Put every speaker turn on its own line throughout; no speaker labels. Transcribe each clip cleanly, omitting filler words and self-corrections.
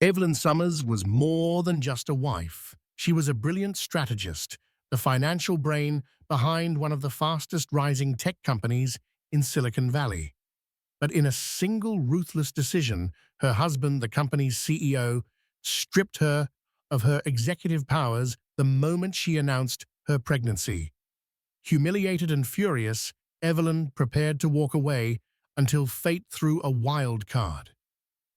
Evelyn Summers was more than just a wife. She was a brilliant strategist, the financial brain behind one of the fastest-rising tech companies in Silicon Valley. But in a single ruthless decision, her husband, the company's CEO, stripped her of her executive powers the moment she announced her pregnancy. Humiliated and furious, Evelyn prepared to walk away until fate threw a wild card.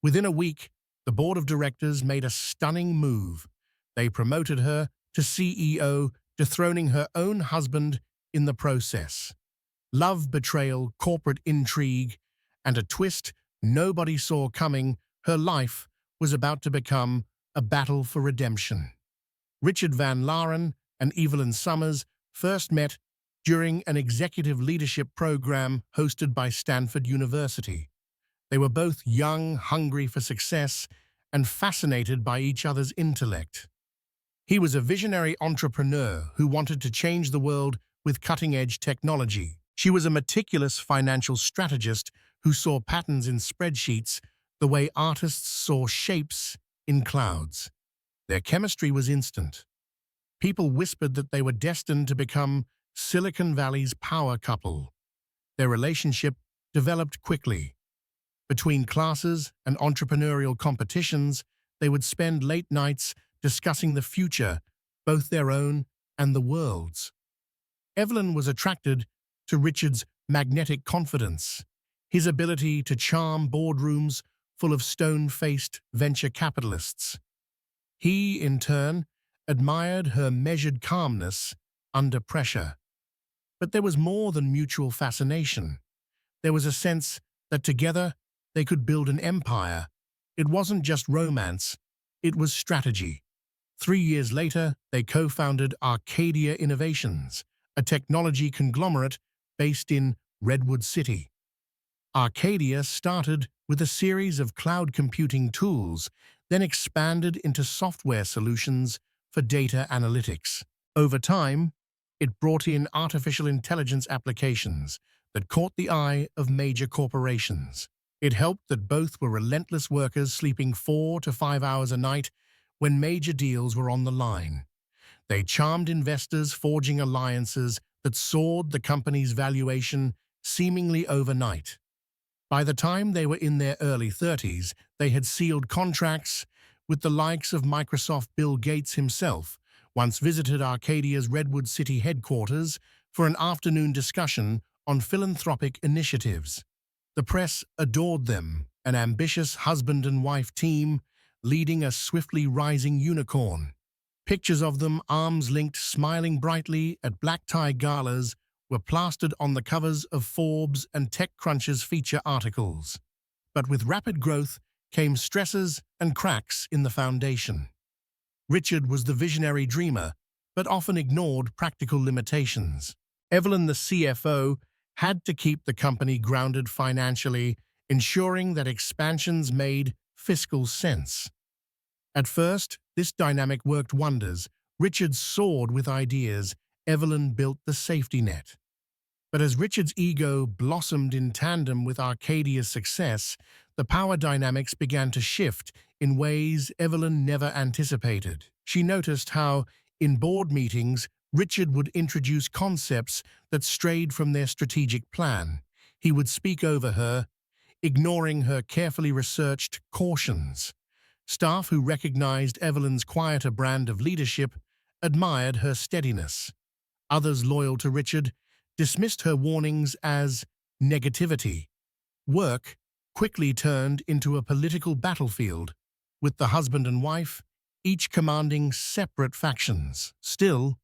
Within a week, the board of directors made a stunning move. They promoted her to CEO, dethroning her own husband in the process. Love, betrayal, corporate intrigue, and a twist nobody saw coming, her life was about to become a battle for redemption. Richard Van Laren and Evelyn Summers first met during an executive leadership program hosted by Stanford University. They were both young, hungry for success, and fascinated by each other's intellect. He was a visionary entrepreneur who wanted to change the world with cutting-edge technology. She was a meticulous financial strategist who saw patterns in spreadsheets the way artists saw shapes in clouds. Their chemistry was instant. People whispered that they were destined to become Silicon Valley's power couple. Their relationship developed quickly. Between classes and entrepreneurial competitions, they would spend late nights discussing the future, both their own and the world's. Evelyn was attracted to Richard's magnetic confidence, his ability to charm boardrooms full of stone-faced venture capitalists. He, in turn, admired her measured calmness under pressure. But there was more than mutual fascination. There was a sense that together they could build an empire. It wasn't just romance, it was strategy. 3 years later, they co-founded Arkadia Innovations, a technology conglomerate based in Redwood City. Arkadia started with a series of cloud computing tools, then expanded into software solutions for data analytics. Over time, it brought in artificial intelligence applications that caught the eye of major corporations. It helped that both were relentless workers sleeping 4 to 5 hours a night when major deals were on the line. They charmed investors, forging alliances that soared the company's valuation seemingly overnight. By the time they were in their early 30s, they had sealed contracts with the likes of Microsoft. Bill Gates himself once visited Arcadia's Redwood City headquarters for an afternoon discussion on philanthropic initiatives. The press adored them, an ambitious husband and wife team leading a swiftly rising unicorn. Pictures of them, arms linked, smiling brightly at black-tie galas, were plastered on the covers of Forbes and TechCrunch's feature articles. But with rapid growth came stresses and cracks in the foundation. Richard was the visionary dreamer, but often ignored practical limitations. Evelyn, the CFO, had to keep the company grounded financially, ensuring that expansions made fiscal sense. At first, this dynamic worked wonders. Richard soared with ideas. Evelyn built the safety net. But as Richard's ego blossomed in tandem with Arcadia's success, the power dynamics began to shift in ways Evelyn never anticipated. She noticed how, in board meetings, Richard would introduce concepts that strayed from their strategic plan. He would speak over her, ignoring her carefully researched cautions. Staff who recognized Evelyn's quieter brand of leadership admired her steadiness. Others loyal to Richard dismissed her warnings as negativity. Work quickly turned into a political battlefield, with the husband and wife each commanding separate factions. Still,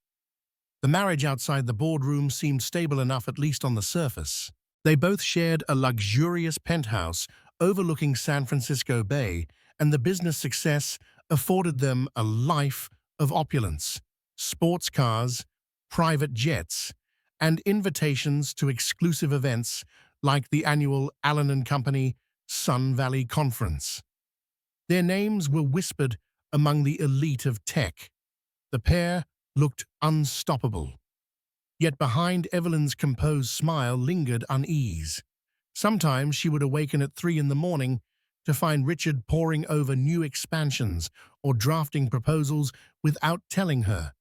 the marriage outside the boardroom seemed stable enough, at least on the surface. They both shared a luxurious penthouse overlooking San Francisco Bay, and the business success afforded them a life of opulence, sports cars, private jets, and invitations to exclusive events like the annual Allen & Company Sun Valley Conference. Their names were whispered among the elite of tech. The pair looked unstoppable. Yet behind Evelyn's composed smile lingered unease. Sometimes she would awaken at 3 in the morning to find Richard poring over new expansions or drafting proposals without telling her.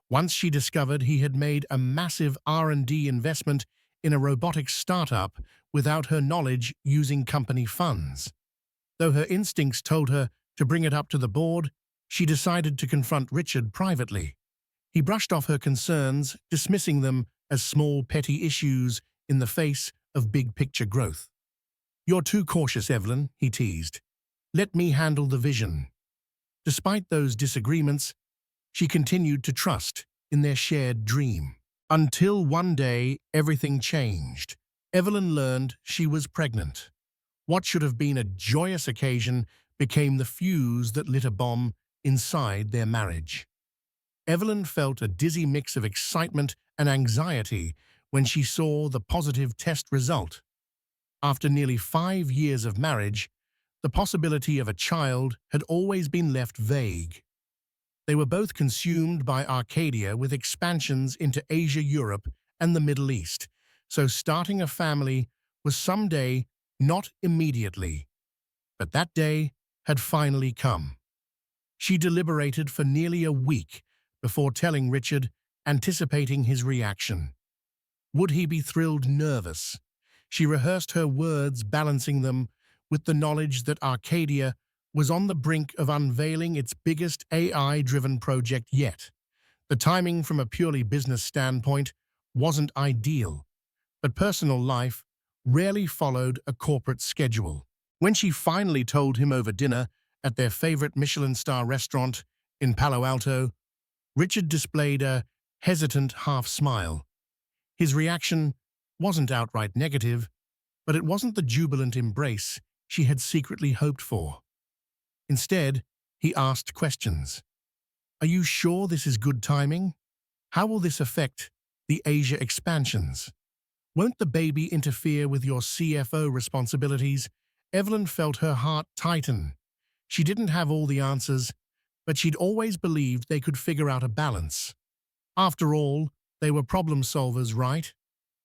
Once she discovered he had made a massive R&D investment in a robotics startup without her knowledge using company funds. Though her instincts told her to bring it up to the board, she decided to confront Richard privately. He brushed off her concerns, dismissing them as small petty issues in the face of big-picture growth. "You're too cautious, Evelyn," he teased. "Let me handle the vision." Despite those disagreements, she continued to trust in their shared dream. Until one day, everything changed. Evelyn learned she was pregnant. What should have been a joyous occasion became the fuse that lit a bomb inside their marriage. Evelyn felt a dizzy mix of excitement and anxiety when she saw the positive test result. After nearly 5 years of marriage, the possibility of a child had always been left vague. They were both consumed by Arkadia with expansions into Asia, Europe, and the Middle East, so starting a family was someday, not immediately. But that day had finally come. She deliberated for nearly a week before telling Richard, anticipating his reaction. Would he be thrilled, nervous? She rehearsed her words, balancing them with the knowledge that Arkadia was on the brink of unveiling its biggest AI-driven project yet. The timing from a purely business standpoint wasn't ideal, but personal life rarely followed a corporate schedule. When she finally told him over dinner at their favorite Michelin star restaurant in Palo Alto, Richard displayed a hesitant half-smile. His reaction wasn't outright negative, but it wasn't the jubilant embrace she had secretly hoped for. Instead, he asked questions. "Are you sure this is good timing? How will this affect the Asia expansions? Won't the baby interfere with your CFO responsibilities?" Evelyn felt her heart tighten. She didn't have all the answers, but she'd always believed they could figure out a balance. After all, they were problem solvers, right?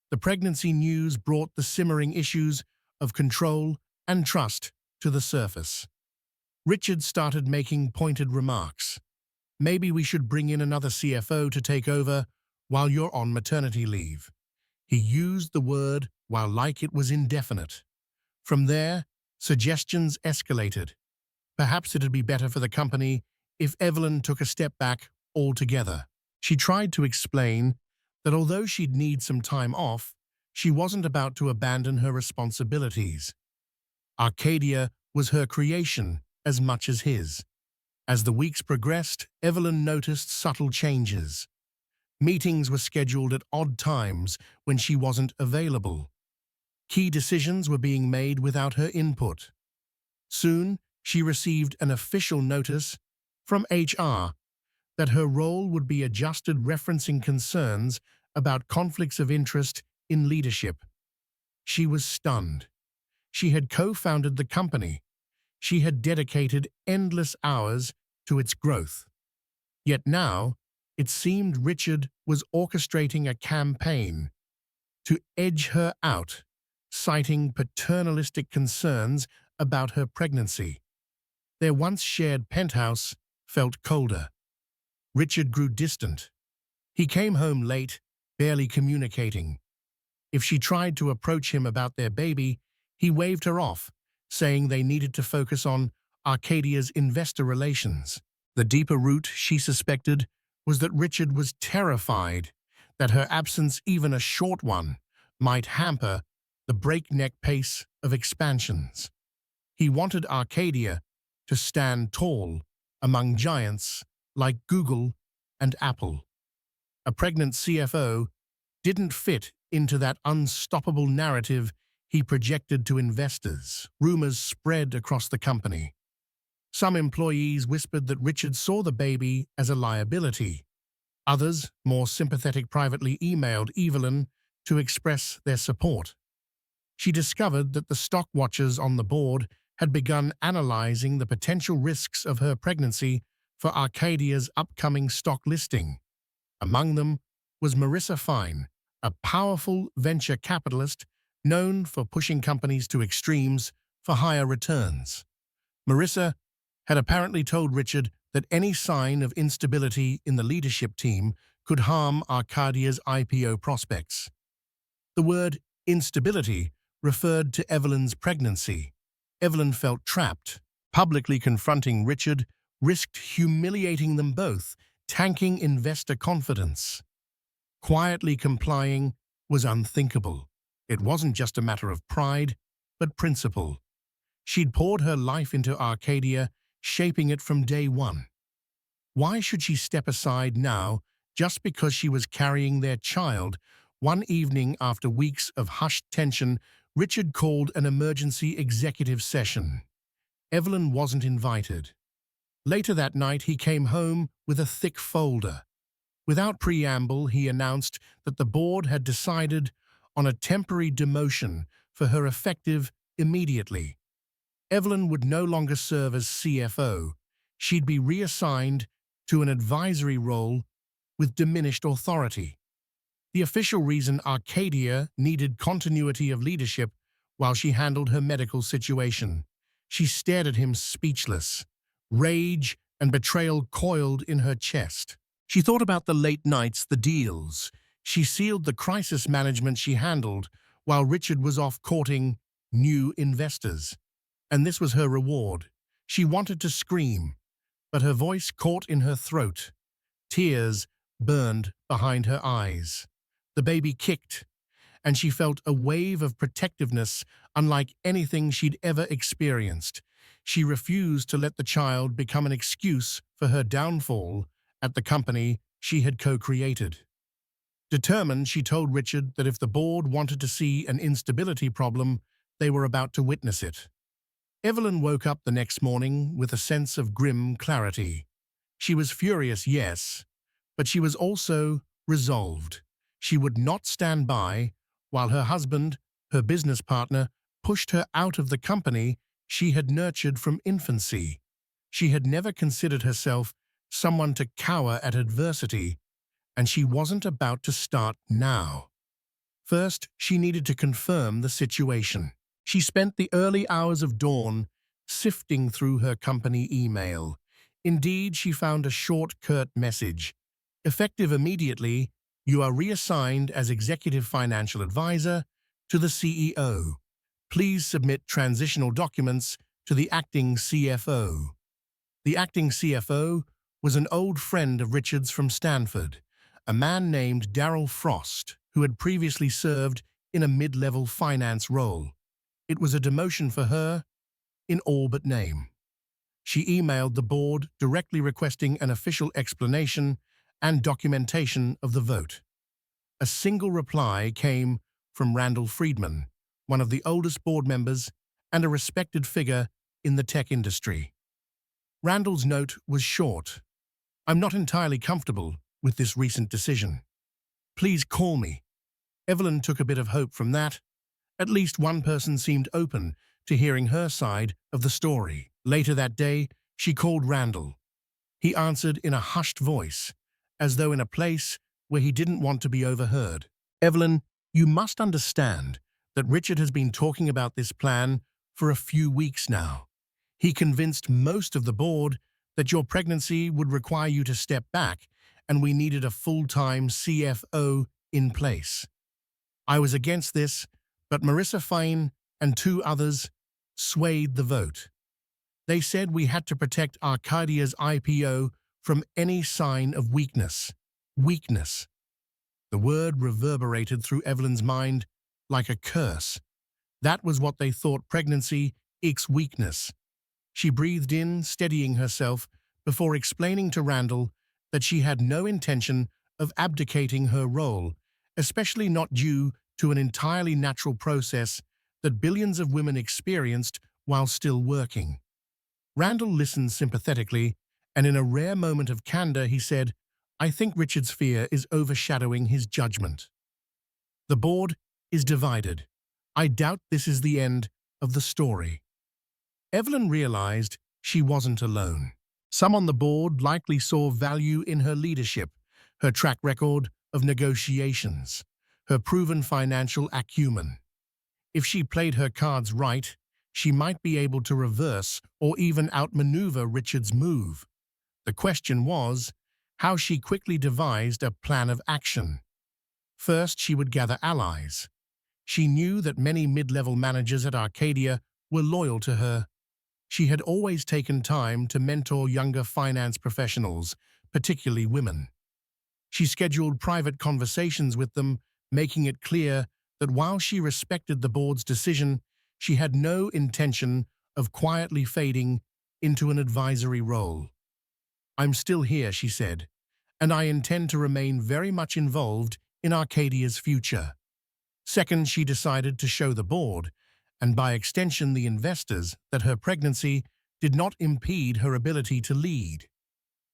The pregnancy news brought the simmering issues of control and trust to the surface. Richard started making pointed remarks. "Maybe we should bring in another CFO to take over while you're on maternity leave." He used the word while like it was indefinite. From there, suggestions escalated. Perhaps it'd be better for the company if Evelyn took a step back altogether. She tried to explain that although she'd need some time off, she wasn't about to abandon her responsibilities. Arkadia was her creation as much as his. As the weeks progressed, Evelyn noticed subtle changes. Meetings were scheduled at odd times when she wasn't available. Key decisions were being made without her input. Soon, she received an official notice from HR that her role would be adjusted, referencing concerns about conflicts of interest in leadership. She was stunned. She had co-founded the company. She had dedicated endless hours to its growth. Yet now, it seemed Richard was orchestrating a campaign to edge her out, citing paternalistic concerns about her pregnancy. Their once shared penthouse felt colder. Richard grew distant. He came home late, barely communicating. If she tried to approach him about their baby, he waved her off, saying they needed to focus on Arcadia's investor relations. The deeper root, she suspected, was that Richard was terrified that her absence, even a short one, might hamper the breakneck pace of expansions. He wanted Arkadia to stand tall among giants like Google and Apple. A pregnant CFO didn't fit into that unstoppable narrative he projected to investors. Rumors spread across the company. Some employees whispered that Richard saw the baby as a liability. Others, more sympathetic, privately emailed Evelyn to express their support. She discovered that the stock watchers on the board had begun analyzing the potential risks of her pregnancy for Arcadia's upcoming stock listing. Among them was Marissa Fine, a powerful venture capitalist known for pushing companies to extremes for higher returns. Marissa had apparently told Richard that any sign of instability in the leadership team could harm Arcadia's IPO prospects. The word instability referred to Evelyn's pregnancy. Evelyn felt trapped. Publicly confronting Richard risked humiliating them both, tanking investor confidence. Quietly complying was unthinkable. It wasn't just a matter of pride, but principle. She'd poured her life into Arkadia, shaping it from day one. Why should she step aside now just because she was carrying their child? One evening, after weeks of hushed tension, Richard called an emergency executive session. Evelyn wasn't invited. Later that night, he came home with a thick folder. Without preamble, he announced that the board had decided on a temporary demotion for her effective immediately. Evelyn would no longer serve as CFO. She'd be reassigned to an advisory role with diminished authority. The official reason: Arkadia needed continuity of leadership while she handled her medical situation. She stared at him speechless. Rage and betrayal coiled in her chest. She thought about the late nights, the deals. She sealed the crisis management she handled while Richard was off courting new investors. And this was her reward. She wanted to scream, but her voice caught in her throat. Tears burned behind her eyes. The baby kicked, and she felt a wave of protectiveness unlike anything she'd ever experienced. She refused to let the child become an excuse for her downfall at the company she had co-created. Determined, she told Richard that if the board wanted to see an instability problem, they were about to witness it. Evelyn woke up the next morning with a sense of grim clarity. She was furious, yes, but she was also resolved. She would not stand by while her husband, her business partner, pushed her out of the company she had nurtured from infancy. She had never considered herself someone to cower at adversity, and she wasn't about to start now. First, she needed to confirm the situation. She spent the early hours of dawn sifting through her company email. Indeed, she found a short, curt message. Effective immediately, you are reassigned as Executive Financial Advisor to the CEO. Please submit transitional documents to the acting CFO. The acting CFO was an old friend of Richard's from Stanford, a man named Darryl Frost, who had previously served in a mid-level finance role. It was a demotion for her in all but name. She emailed the board directly requesting an official explanation and documentation of the vote. A single reply came from Randall Friedman, one of the oldest board members and a respected figure in the tech industry. Randall's note was short. I'm not entirely comfortable with this recent decision. Please call me. Evelyn took a bit of hope from that. At least one person seemed open to hearing her side of the story. Later that day, she called Randall. He answered in a hushed voice, as though in a place where he didn't want to be overheard. Evelyn, you must understand that Richard has been talking about this plan for a few weeks now. He convinced most of the board that your pregnancy would require you to step back, and we needed a full-time CFO in place. I was against this, but Marissa Fine and two others swayed the vote. They said we had to protect Arcadia's IPO from any sign of weakness. Weakness. The word reverberated through Evelyn's mind like a curse. That was what they thought pregnancy equals weakness. She breathed in, steadying herself, before explaining to Randall that she had no intention of abdicating her role, especially not due to an entirely natural process that billions of women experienced while still working. Randall listened sympathetically, and in a rare moment of candor he said, I think Richard's fear is overshadowing his judgment. The board is divided. I doubt this is the end of the story. Evelyn realized she wasn't alone. Some on the board likely saw value in her leadership, her track record of negotiations, her proven financial acumen. If she played her cards right, she might be able to reverse or even outmaneuver Richard's move. The question was how she quickly devised a plan of action. First, she would gather allies. She knew that many mid-level managers at Arkadia were loyal to her. She had always taken time to mentor younger finance professionals, particularly women. She scheduled private conversations with them, making it clear that while she respected the board's decision, she had no intention of quietly fading into an advisory role. "I'm still here," she said, "and I intend to remain very much involved in Arcadia's future." Second, she decided to show the board, and by extension the investors, that her pregnancy did not impede her ability to lead.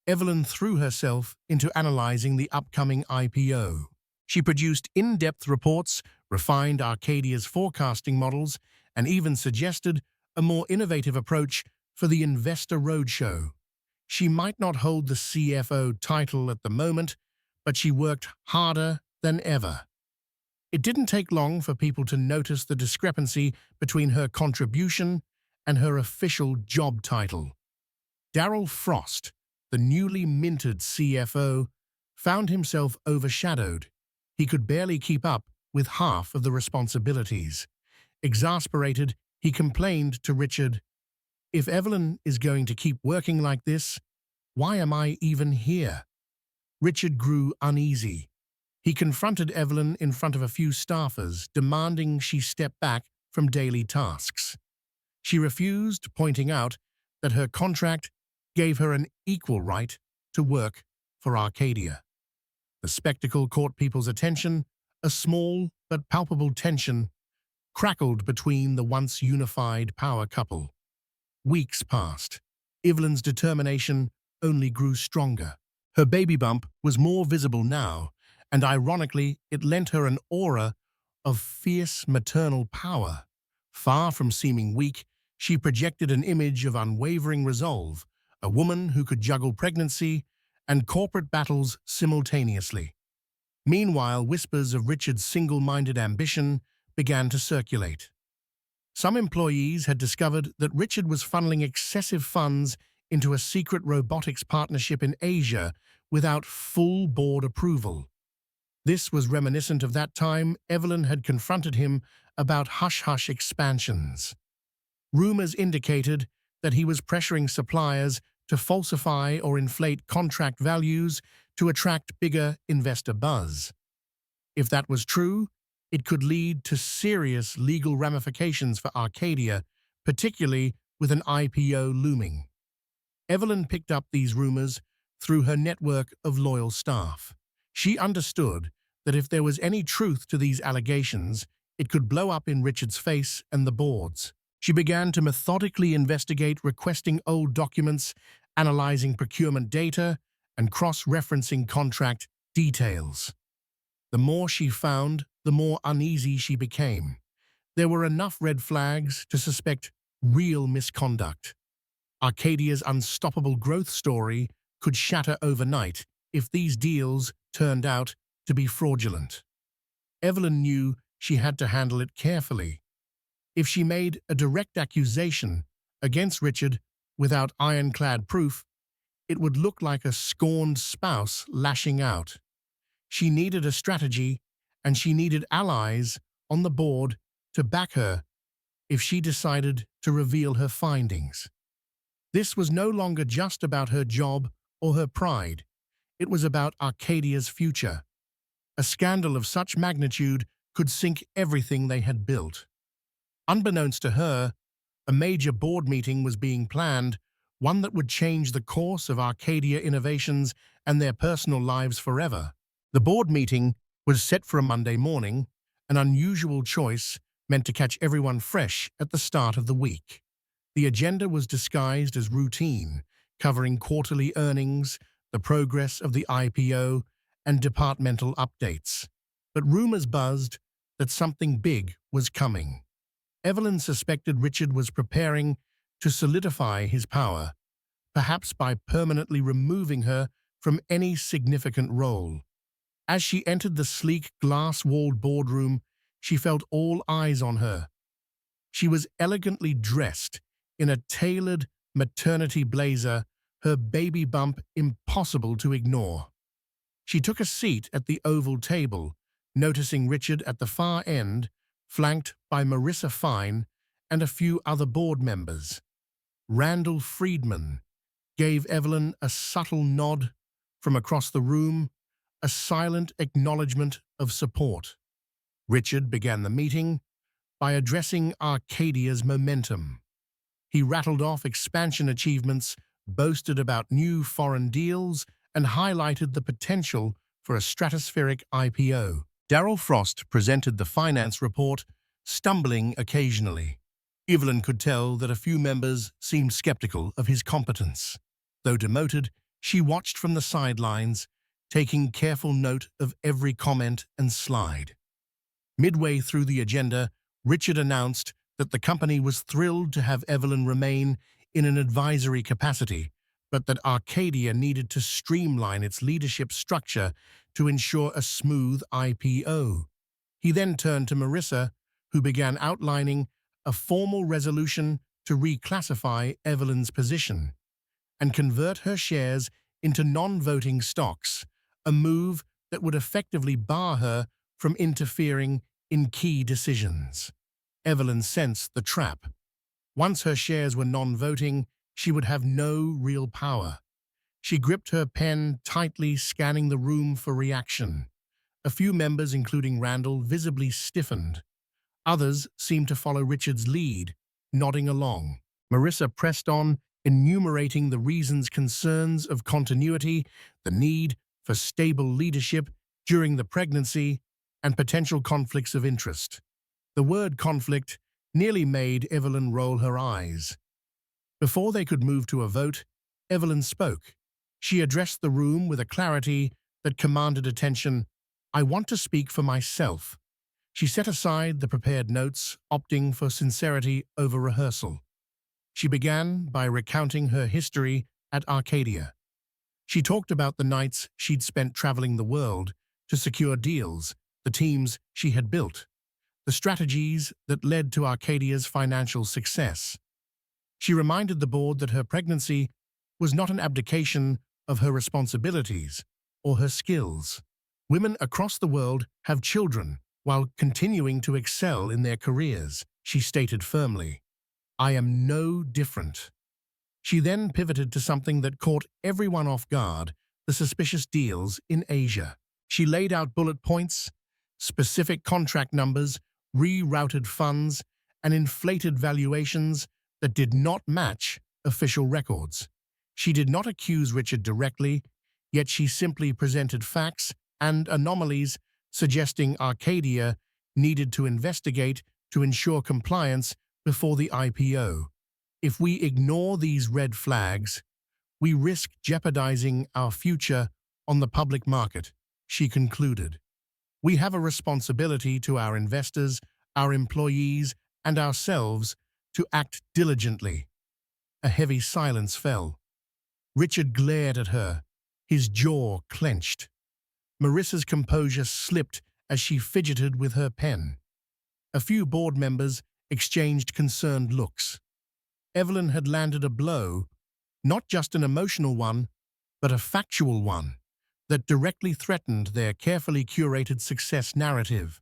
Evelyn threw herself into analyzing the upcoming IPO. She produced in-depth reports, refined Arcadia's forecasting models, and even suggested a more innovative approach for the investor roadshow. She might not hold the CFO title at the moment, but she worked harder than ever. It didn't take long for people to notice the discrepancy between her contribution and her official job title. Darryl Frost, the newly minted CFO, found himself overshadowed. He could barely keep up with half of the responsibilities. Exasperated, he complained to Richard, "If Evelyn is going to keep working like this, why am I even here?" Richard grew uneasy. He confronted Evelyn in front of a few staffers, demanding she step back from daily tasks. She refused, pointing out that her contract gave her an equal right to work for Arkadia. The spectacle caught people's attention. A small but palpable tension crackled between the once unified power couple. Weeks passed. Evelyn's determination only grew stronger. Her baby bump was more visible now, and ironically, it lent her an aura of fierce maternal power. Far from seeming weak, she projected an image of unwavering resolve, a woman who could juggle pregnancy and corporate battles simultaneously. Meanwhile, whispers of Richard's single-minded ambition began to circulate. Some employees had discovered that Richard was funneling excessive funds into a secret robotics partnership in Asia without full board approval. This was reminiscent of that time Evelyn had confronted him about hush-hush expansions. Rumors indicated that he was pressuring suppliers to falsify or inflate contract values to attract bigger investor buzz. If that was true, it could lead to serious legal ramifications for Arkadia, particularly with an IPO looming. Evelyn picked up these rumors through her network of loyal staff. She understood that if there was any truth to these allegations, it could blow up in Richard's face and the board's. She began to methodically investigate, requesting old documents, analyzing procurement data, and cross-referencing contract details. The more she found, the more uneasy she became. There were enough red flags to suspect real misconduct. Arcadia's unstoppable growth story could shatter overnight if these deals turned out to be fraudulent. Evelyn knew she had to handle it carefully. If she made a direct accusation against Richard without ironclad proof, it would look like a scorned spouse lashing out. She needed a strategy, and she needed allies on the board to back her if she decided to reveal her findings. This was no longer just about her job or her pride. It was about Arcadia's future. A scandal of such magnitude could sink everything they had built. Unbeknownst to her, a major board meeting was being planned, one that would change the course of Arkadia Innovations and their personal lives forever. The board meeting was set for a Monday morning, an unusual choice meant to catch everyone fresh at the start of the week. The agenda was disguised as routine, covering quarterly earnings, the progress of the IPO, and departmental updates. But rumors buzzed that something big was coming. Evelyn suspected Richard was preparing to solidify his power, perhaps by permanently removing her from any significant role. As she entered the sleek, glass-walled boardroom, she felt all eyes on her. She was elegantly dressed in a tailored maternity blazer, her baby bump impossible to ignore. She took a seat at the oval table, noticing Richard at the far end, flanked by Marissa Fine and a few other board members. Randall Friedman gave Evelyn a subtle nod from across the room, a silent acknowledgement of support. Richard began the meeting by addressing Arcadia's momentum. He rattled off expansion achievements, boasted about new foreign deals, and highlighted the potential for a stratospheric IPO. Darryl Frost presented the finance report, stumbling occasionally. Evelyn could tell that a few members seemed skeptical of his competence. Though demoted, she watched from the sidelines, taking careful note of every comment and slide. Midway through the agenda, Richard announced that the company was thrilled to have Evelyn remain in an advisory capacity, but that Arkadia needed to streamline its leadership structure to ensure a smooth IPO. He then turned to Marissa, who began outlining a formal resolution to reclassify Evelyn's position and convert her shares into non-voting stocks, a move that would effectively bar her from interfering in key decisions. Evelyn sensed the trap. Once her shares were non-voting, she would have no real power. She gripped her pen tightly, scanning the room for reaction. A few members, including Randall, visibly stiffened. Others seemed to follow Richard's lead, nodding along. Marissa pressed on, enumerating the reasons: concerns of continuity, the need for stable leadership during the pregnancy, and potential conflicts of interest. The word conflict nearly made Evelyn roll her eyes. Before they could move to a vote, Evelyn spoke. She addressed the room with a clarity that commanded attention. "I want to speak for myself." She set aside the prepared notes, opting for sincerity over rehearsal. She began by recounting her history at Arkadia. She talked about the nights she'd spent traveling the world to secure deals, the teams she had built, the strategies that led to Arcadia's financial success. She reminded the board that her pregnancy was not an abdication of her responsibilities or her skills. Women across the world have children while continuing to excel in their careers, she stated firmly. "I am no different." She then pivoted to something that caught everyone off guard: the suspicious deals in Asia. She laid out bullet points, specific contract numbers, rerouted funds, and inflated valuations that did not match official records. She did not accuse Richard directly, yet she simply presented facts and anomalies, suggesting Arkadia needed to investigate to ensure compliance before the IPO. "If we ignore these red flags, we risk jeopardizing our future on the public market," she concluded. "We have a responsibility to our investors, our employees, and ourselves to act diligently." A heavy silence fell. Richard glared at her, his jaw clenched. Marissa's composure slipped as she fidgeted with her pen. A few board members exchanged concerned looks. Evelyn had landed a blow, not just an emotional one, but a factual one, that directly threatened their carefully curated success narrative.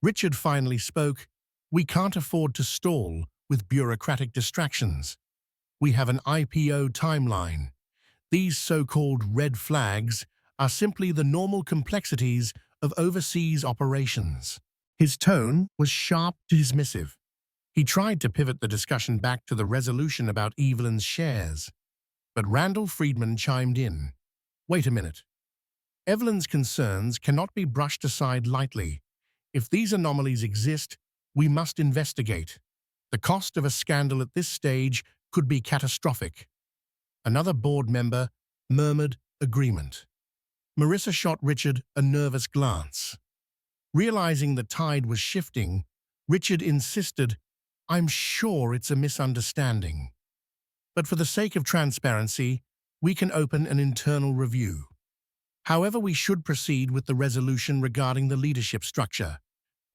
Richard finally spoke. "We can't afford to stall with bureaucratic distractions. We have an IPO timeline. These so-called red flags are simply the normal complexities of overseas operations." His tone was sharp, dismissive. He tried to pivot the discussion back to the resolution about Evelyn's shares. But Randall Friedman chimed in. "Wait a minute. Evelyn's concerns cannot be brushed aside lightly. If these anomalies exist, we must investigate. The cost of a scandal at this stage could be catastrophic." Another board member murmured agreement. Marissa shot Richard a nervous glance. Realizing the tide was shifting, Richard insisted, "I'm sure it's a misunderstanding. But for the sake of transparency, we can open an internal review. However, we should proceed with the resolution regarding the leadership structure.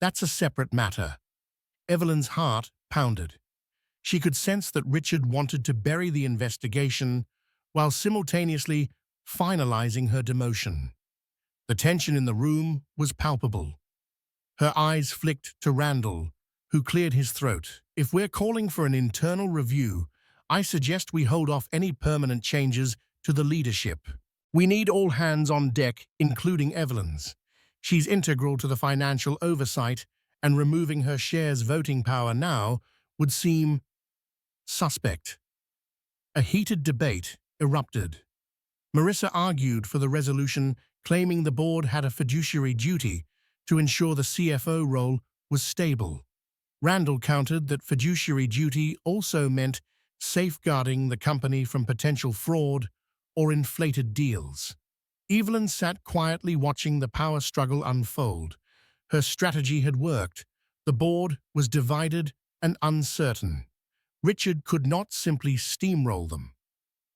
That's a separate matter." Evelyn's heart pounded. She could sense that Richard wanted to bury the investigation while simultaneously finalizing her demotion. The tension in the room was palpable. Her eyes flicked to Randall, who cleared his throat. "If we're calling for an internal review, I suggest we hold off any permanent changes to the leadership. We need all hands on deck, including Evelyn's. She's integral to the financial oversight, and removing her shares' voting power now would seem suspect." A heated debate erupted. Marissa argued for the resolution, claiming the board had a fiduciary duty to ensure the CFO role was stable. Randall countered that fiduciary duty also meant safeguarding the company from potential fraud or inflated deals. Evelyn sat quietly watching the power struggle unfold. Her strategy had worked. The board was divided and uncertain. Richard could not simply steamroll them.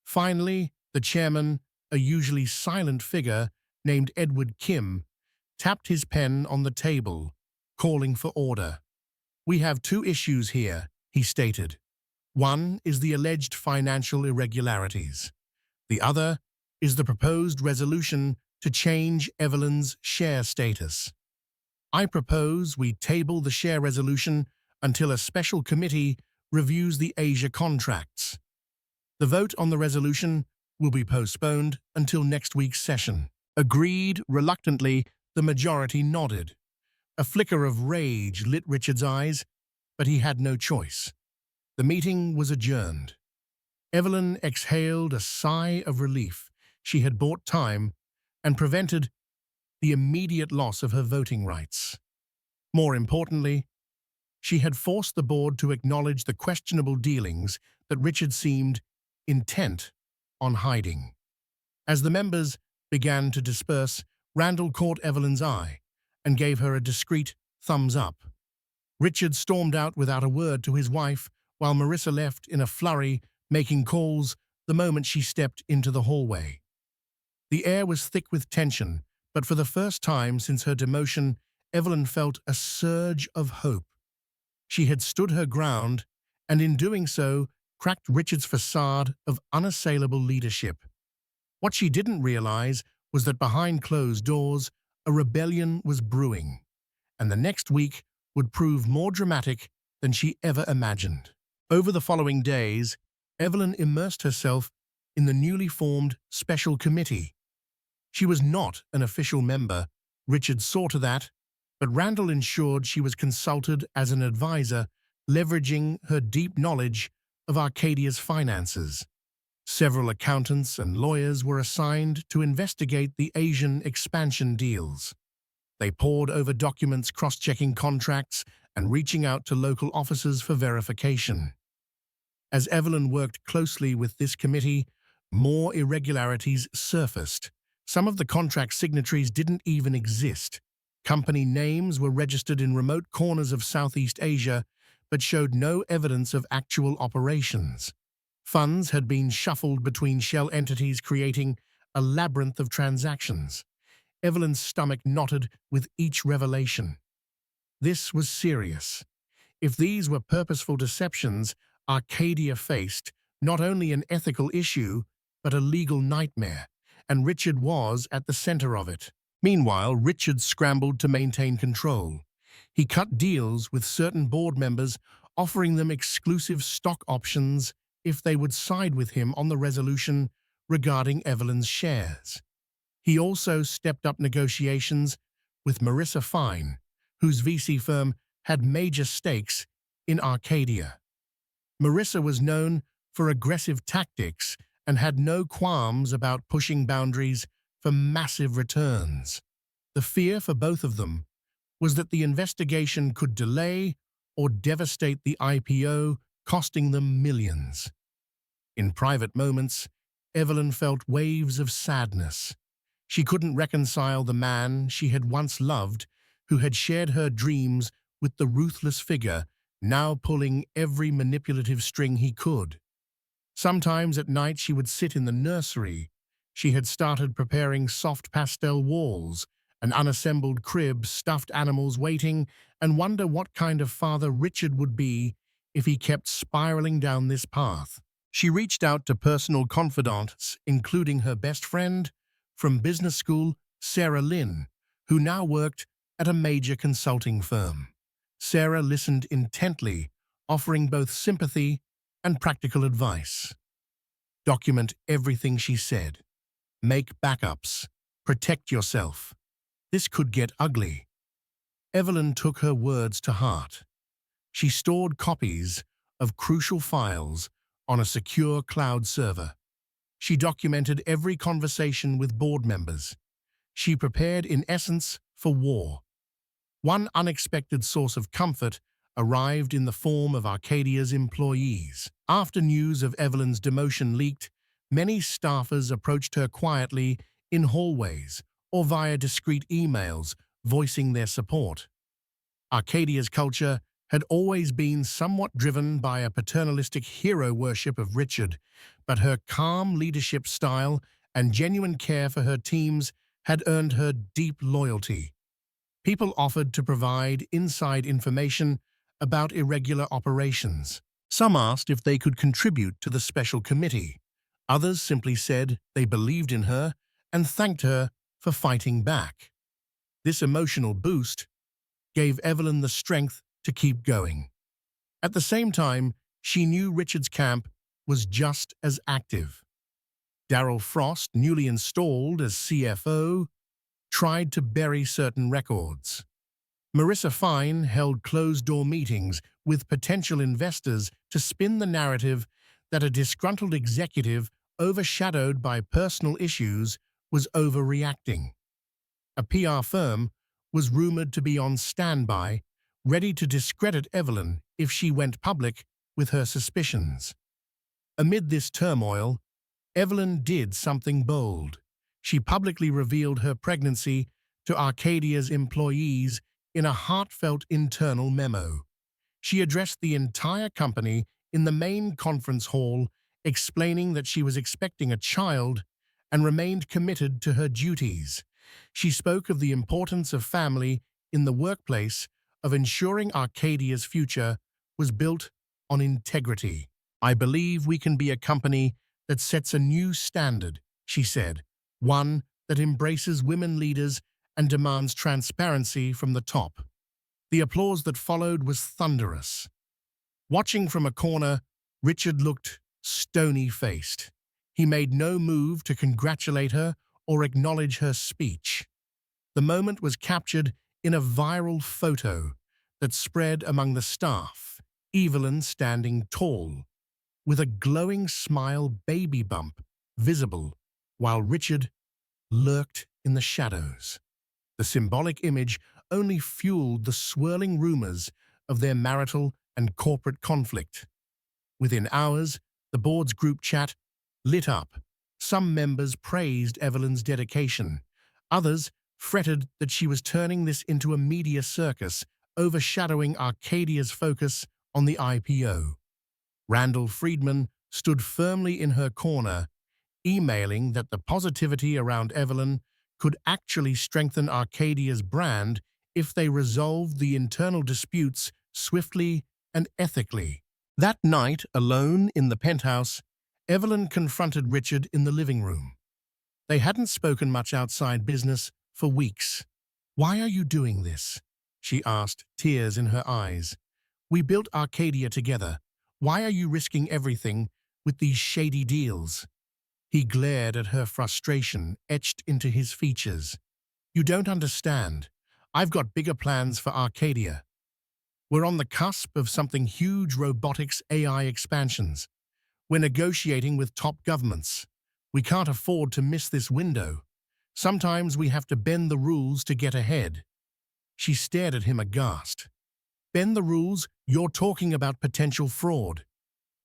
Finally, the chairman, a usually silent figure named Edward Kim, tapped his pen on the table, calling for order. "We have two issues here," he stated. "One is the alleged financial irregularities. The other is the proposed resolution to change Evelyn's share status. I propose we table the share resolution until a special committee reviews the Asia contracts. The vote on the resolution will be postponed until next week's session." Agreed reluctantly, the majority nodded. A flicker of rage lit Richard's eyes, but he had no choice. The meeting was adjourned. Evelyn exhaled a sigh of relief. She had bought time and prevented the immediate loss of her voting rights. More importantly, she had forced the board to acknowledge the questionable dealings that Richard seemed intent on hiding. As the members began to disperse, Randall caught Evelyn's eye and gave her a discreet thumbs up. Richard stormed out without a word to his wife, while Marissa left in a flurry, making calls the moment she stepped into the hallway. The air was thick with tension, but for the first time since her demotion, Evelyn felt a surge of hope. She had stood her ground, and in doing so, cracked Richard's facade of unassailable leadership. What she didn't realize was that behind closed doors, a rebellion was brewing, and the next week would prove more dramatic than she ever imagined. Over the following days, Evelyn immersed herself in the newly formed special committee. She was not an official member, Richard saw to that, but Randall ensured she was consulted as an advisor, leveraging her deep knowledge of Arcadia's finances. Several accountants and lawyers were assigned to investigate the Asian expansion deals. They pored over documents, cross-checking contracts, and reaching out to local officers for verification. As Evelyn worked closely with this committee, more irregularities surfaced. Some of the contract signatories didn't even exist. Company names were registered in remote corners of Southeast Asia, but showed no evidence of actual operations. Funds had been shuffled between shell entities, creating a labyrinth of transactions. Evelyn's stomach knotted with each revelation. This was serious. If these were purposeful deceptions, Arkadia faced not only an ethical issue, but a legal nightmare, and Richard was at the center of it. Meanwhile, Richard scrambled to maintain control. He cut deals with certain board members, offering them exclusive stock options if they would side with him on the resolution regarding Evelyn's shares. He also stepped up negotiations with Marissa Fine, whose VC firm had major stakes in Arkadia. Marissa was known for aggressive tactics and had no qualms about pushing boundaries for massive returns. The fear for both of them was that the investigation could delay or devastate the IPO, costing them millions. In private moments, Evelyn felt waves of sadness. She couldn't reconcile the man she had once loved, who had shared her dreams, with the ruthless figure now pulling every manipulative string he could. Sometimes at night she would sit in the nursery. She had started preparing soft pastel walls, an unassembled crib, stuffed animals waiting, and wonder what kind of father Richard would be if he kept spiraling down this path. She reached out to personal confidants, including her best friend from business school, Sarah Lynn, who now worked at a major consulting firm. Sarah listened intently, offering both sympathy and practical advice. Document everything she said. Make backups. Protect yourself. This could get ugly. Evelyn took her words to heart. She stored copies of crucial files on a secure cloud server. She documented every conversation with board members. She prepared, in essence, for war. One unexpected source of comfort arrived in the form of Arcadia's employees. After news of Evelyn's demotion leaked, many staffers approached her quietly in hallways or via discreet emails, voicing their support. Arcadia's culture had always been somewhat driven by a paternalistic hero worship of Richard, but her calm leadership style and genuine care for her teams had earned her deep loyalty. People offered to provide inside information about irregular operations. Some asked if they could contribute to the special committee. Others simply said they believed in her and thanked her for fighting back. This emotional boost gave Evelyn the strength to keep going. At the same time, she knew Richard's camp was just as active. Darryl Frost, newly installed as CFO, tried to bury certain records. Marissa Fine held closed-door meetings with potential investors to spin the narrative that a disgruntled executive overshadowed by personal issues was overreacting. A PR firm was rumored to be on standby, ready to discredit Evelyn if she went public with her suspicions. Amid this turmoil, Evelyn did something bold. She publicly revealed her pregnancy to Arcadia's employees in a heartfelt internal memo. She addressed the entire company in the main conference hall, explaining that she was expecting a child and remained committed to her duties. She spoke of the importance of family in the workplace, of ensuring Arcadia's future was built on integrity. "I believe we can be a company that sets a new standard," she said, "one that embraces women leaders and demands transparency from the top." The applause that followed was thunderous. Watching from a corner, Richard looked stony-faced. He made no move to congratulate her or acknowledge her speech. The moment was captured in a viral photo that spread among the staff, Evelyn standing tall, with a glowing smile baby bump visible, while Richard lurked in the shadows. The symbolic image only fueled the swirling rumors of their marital and corporate conflict. Within hours, the board's group chat lit up. Some members praised Evelyn's dedication. Others fretted that she was turning this into a media circus, overshadowing Arcadia's focus on the IPO. Randall Friedman stood firmly in her corner, emailing that the positivity around Evelyn could actually strengthen Arcadia's brand if they resolved the internal disputes swiftly and ethically. That night, alone in the penthouse, Evelyn confronted Richard in the living room. They hadn't spoken much outside business for weeks. "Why are you doing this?" she asked, tears in her eyes. "We built Arcadia together. Why are you risking everything with these shady deals?" He glared at her frustration etched into his features. "You don't understand. I've got bigger plans for Arcadia. We're on the cusp of something huge: robotics, AI expansions. We're negotiating with top governments. We can't afford to miss this window. Sometimes we have to bend the rules to get ahead." She stared at him aghast. "Bend the rules? You're talking about potential fraud.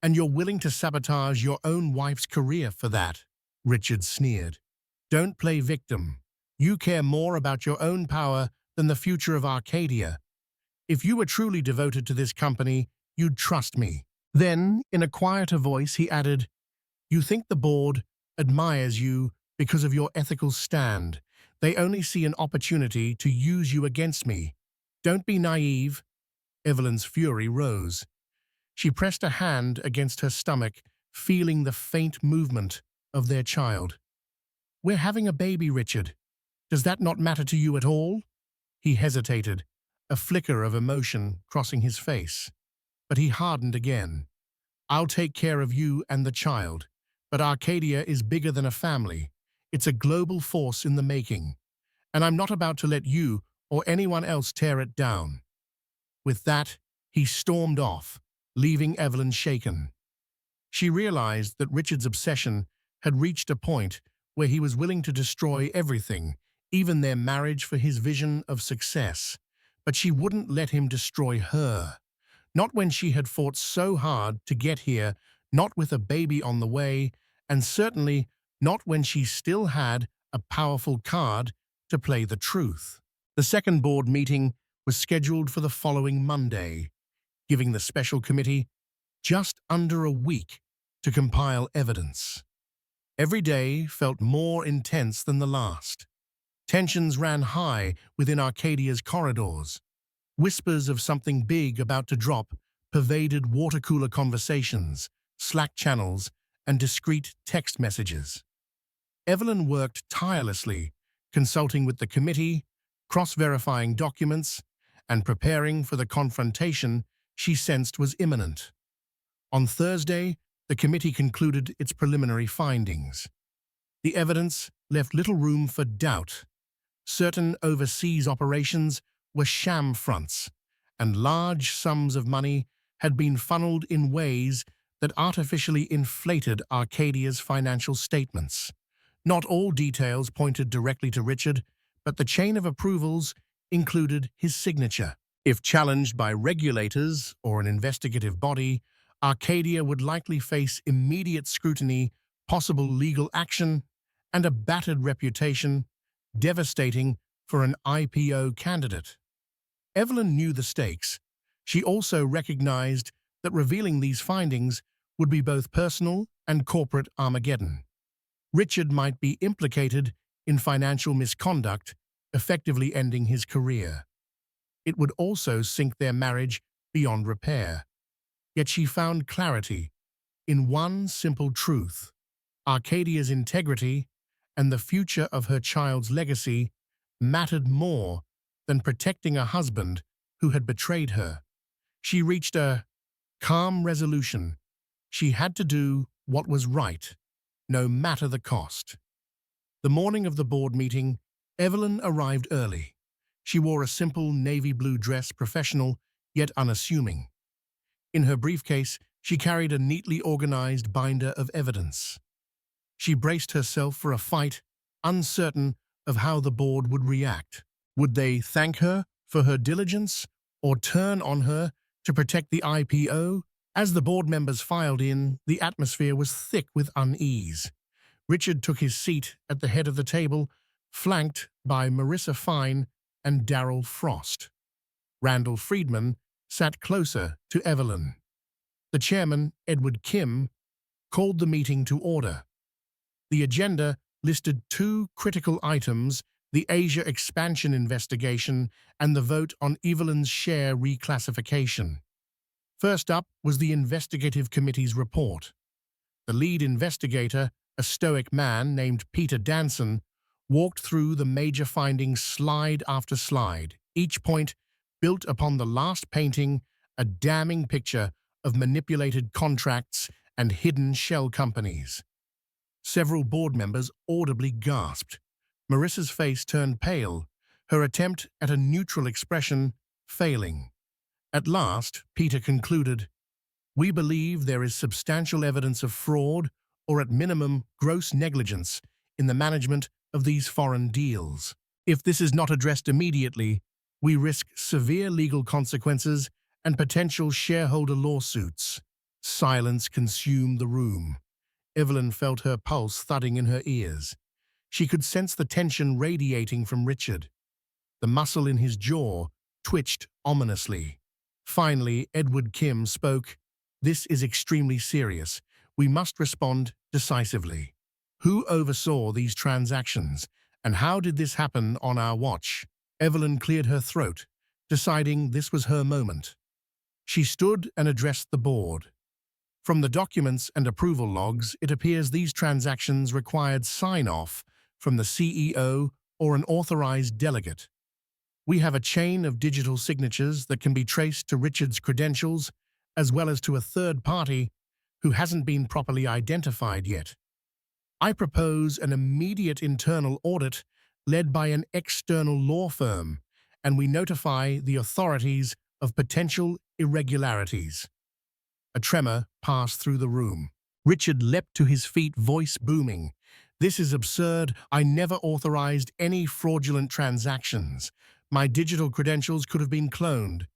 And you're willing to sabotage your own wife's career for that," Richard sneered. "Don't play victim. You care more about your own power than the future of Arcadia. If you were truly devoted to this company, you'd trust me." Then, in a quieter voice, he added, "You think the board admires you because of your ethical stand. They only see an opportunity to use you against me. Don't be naive." Evelyn's fury rose. She pressed a hand against her stomach, feeling the faint movement of their child. "We're having a baby, Richard. Does that not matter to you at all?" He hesitated, a flicker of emotion crossing his face. But he hardened again. "I'll take care of you and the child, but Arkadia is bigger than a family. It's a global force in the making, and I'm not about to let you or anyone else tear it down." With that, he stormed off, leaving Evelyn shaken. She realized that Richard's obsession had reached a point where he was willing to destroy everything, even their marriage, for his vision of success. But she wouldn't let him destroy her. Not when she had fought so hard to get here, not with a baby on the way, and certainly not when she still had a powerful card to play the truth. The second board meeting was scheduled for the following Monday, giving the special committee just under a week to compile evidence. Every day felt more intense than the last. Tensions ran high within Arcadia's corridors. Whispers of something big about to drop pervaded water cooler conversations, Slack channels, and discreet text messages. Evelyn worked tirelessly, consulting with the committee, cross-verifying documents, and preparing for the confrontation she sensed was imminent. On Thursday, the committee concluded its preliminary findings. The evidence left little room for doubt. Certain overseas operations were sham fronts, and large sums of money had been funneled in ways that artificially inflated Arcadia's financial statements. Not all details pointed directly to Richard, but the chain of approvals included his signature. If challenged by regulators or an investigative body, Arkadia would likely face immediate scrutiny, possible legal action, and a battered reputation, devastating for an IPO candidate. Evelyn knew the stakes. She also recognized that revealing these findings would be both personal and corporate Armageddon. Richard might be implicated in financial misconduct, effectively ending his career. It would also sink their marriage beyond repair. Yet she found clarity in one simple truth: Arcadia's integrity and the future of her child's legacy mattered more than protecting a husband who had betrayed her. She reached a calm resolution. She had to do what was right, no matter the cost. The morning of the board meeting, Evelyn arrived early. She wore a simple navy blue dress, professional yet unassuming. In her briefcase, she carried a neatly organized binder of evidence. She braced herself for a fight, uncertain of how the board would react. Would they thank her for her diligence or turn on her to protect the IPO? As the board members filed in, the atmosphere was thick with unease. Richard took his seat at the head of the table, flanked by Marissa Fine and Darryl Frost. Randall Friedman sat closer to Evelyn. The chairman, Edward Kim, called the meeting to order. The agenda listed two critical items: the Asia expansion investigation and the vote on Evelyn's share reclassification. First up was the investigative committee's report. The lead investigator, a stoic man named Peter Danson, walked through the major findings slide after slide, each point built upon the last painting, a damning picture of manipulated contracts and hidden shell companies. Several board members audibly gasped. Marissa's face turned pale, her attempt at a neutral expression failing. At last, Peter concluded, "We believe there is substantial evidence of fraud, or at minimum, gross negligence, in the management of these foreign deals. If this is not addressed immediately, we risk severe legal consequences and potential shareholder lawsuits." Silence consumed the room. Evelyn felt her pulse thudding in her ears. She could sense the tension radiating from Richard. The muscle in his jaw twitched ominously. Finally, Edward Kim spoke. "This is extremely serious. We must respond decisively. Who oversaw these transactions, and how did this happen on our watch?" Evelyn cleared her throat, deciding this was her moment. She stood and addressed the board. From the documents and approval logs, it appears these transactions required sign-off from the CEO or an authorized delegate. We have a chain of digital signatures that can be traced to Richard's credentials, as well as to a third party who hasn't been properly identified yet. I propose an immediate internal audit led by an external law firm, and we notify the authorities of potential irregularities. A tremor passed through the room. Richard leapt to his feet, voice booming. "This is absurd. I never authorized any fraudulent transactions. My digital credentials could have been cloned.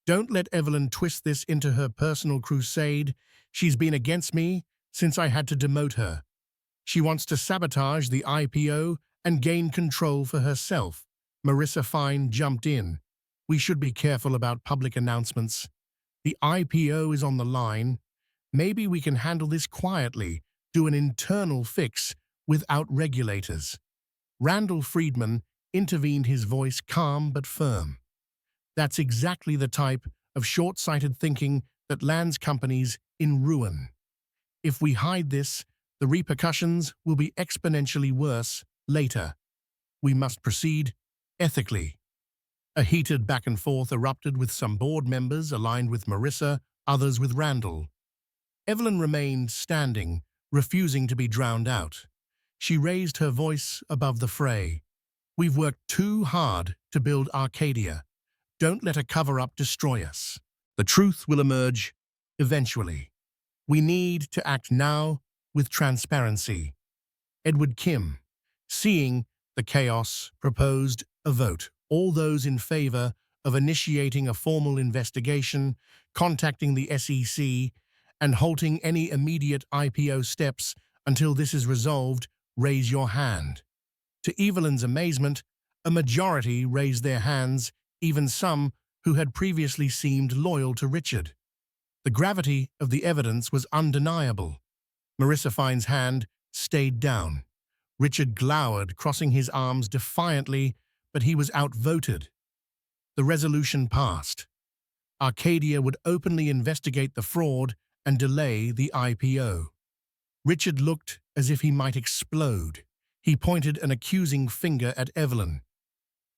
Don't let Evelyn twist this into her personal crusade. She's been against me since I had to demote her. She wants to sabotage the IPO and gain control for herself." Marissa Fine jumped in. "We should be careful about public announcements. The IPO is on the line. Maybe we can handle this quietly, do an internal fix without regulators." Randall Friedman intervened, his voice calm but firm. "That's exactly the type of short-sighted thinking that lands companies in ruin. If we hide this, the repercussions will be exponentially worse later. We must proceed ethically." A heated back and forth erupted, with some board members aligned with Marissa, others with Randall. Evelyn remained standing, refusing to be drowned out. She raised her voice above the fray. "We've worked too hard to build Arkadia. Don't let a cover-up destroy us. The truth will emerge eventually. We need to act now with transparency." Edward Kim, seeing the chaos, proposed a vote. All those in favor of initiating a formal investigation, contacting the SEC, and halting any immediate IPO steps until this is resolved, raise your hand. To Evelyn's amazement, a majority raised their hands, even some who had previously seemed loyal to Richard. The gravity of the evidence was undeniable. Marissa Fine's hand stayed down. Richard glowered, crossing his arms defiantly, but he was outvoted. The resolution passed. Arkadia would openly investigate the fraud and delay the IPO. Richard looked as if he might explode. He pointed an accusing finger at Evelyn.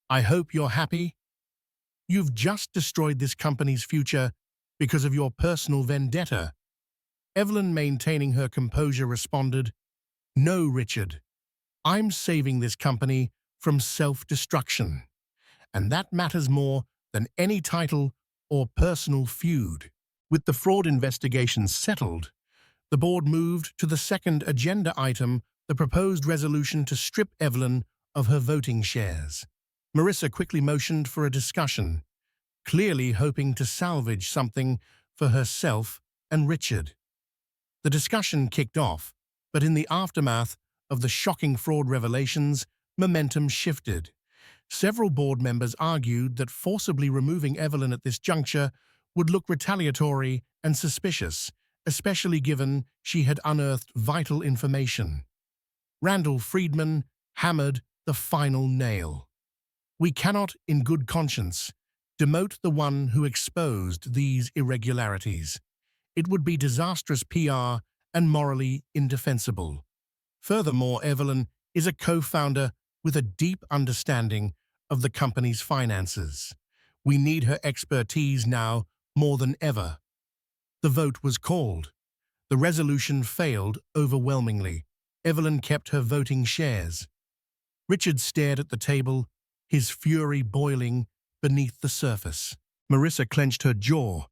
"I hope you're happy. You've just destroyed this company's future because of your personal vendetta." Evelyn, maintaining her composure, responded, "No, Richard. I'm saving this company from self-destruction, and that matters more than any title or personal feud." With the fraud investigation settled, the board moved to the second agenda item, the proposed resolution to strip Evelyn of her voting shares. Marissa quickly motioned for a discussion, clearly hoping to salvage something for herself and Richard. The discussion kicked off, but in the aftermath of the shocking fraud revelations, momentum shifted. Several board members argued that forcibly removing Evelyn at this juncture would look retaliatory and suspicious, especially given she had unearthed vital information. Randall Friedman hammered the final nail. "We cannot, in good conscience, demote the one who exposed these irregularities. It would be disastrous PR and morally indefensible. Furthermore, Evelyn is a co-founder with a deep understanding of the company's finances. We need her expertise now more than ever." The vote was called. The resolution failed overwhelmingly. Evelyn kept her voting shares. Richard stared at the table, his fury boiling beneath the surface. Marissa clenched her jaw.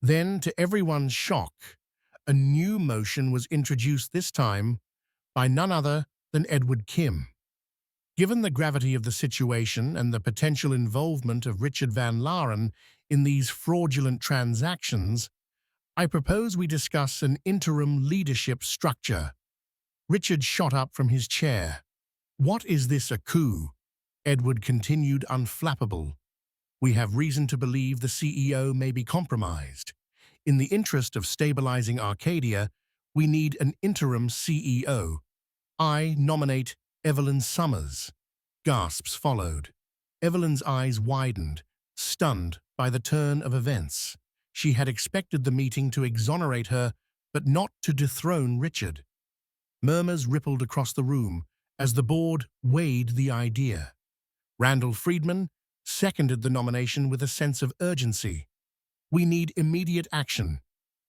Then, to everyone's shock, a new motion was introduced, this time by none other than Edward Kim. Given the gravity of the situation and the potential involvement of Richard Van Laren in these fraudulent transactions, I propose we discuss an interim leadership structure. Richard shot up from his chair. "What is this, a coup?" Edward continued, unflappable. "We have reason to believe the CEO may be compromised. In the interest of stabilizing Arkadia, we need an interim CEO. I nominate Evelyn Summers." Gasps followed. Evelyn's eyes widened, stunned by the turn of events. She had expected the meeting to exonerate her, but not to dethrone Richard. Murmurs rippled across the room as the board weighed the idea. Randall Friedman seconded the nomination with a sense of urgency. "We need immediate action.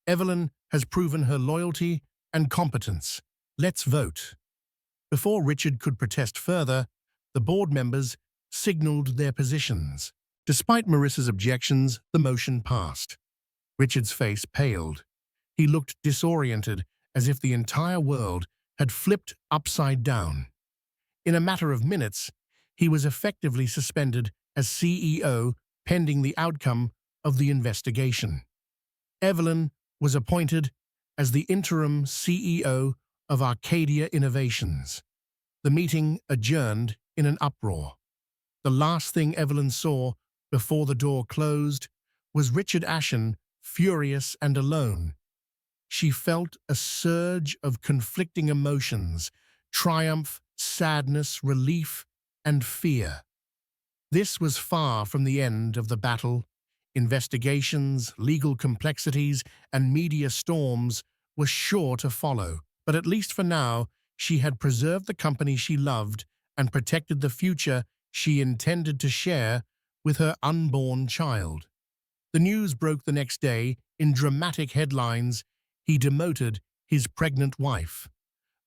Evelyn has proven her loyalty and competence. Let's vote." Before Richard could protest further, the board members signaled their positions. Despite Marissa's objections, the motion passed. Richard's face paled. He looked disoriented, as if the entire world had flipped upside down. In a matter of minutes, he was effectively suspended as CEO pending the outcome of the investigation. Evelyn was appointed as the interim CEO of Arkadia Innovations. The meeting adjourned in an uproar. The last thing Evelyn saw before the door closed was Richard Ashen, furious and alone. She felt a surge of conflicting emotions: triumph, sadness, relief, and fear. This was far from the end of the battle. Investigations, legal complexities, and media storms were sure to follow. But at least for now, she had preserved the company she loved and protected the future she intended to share with her unborn child. The news broke the next day in dramatic headlines: he demoted his pregnant wife.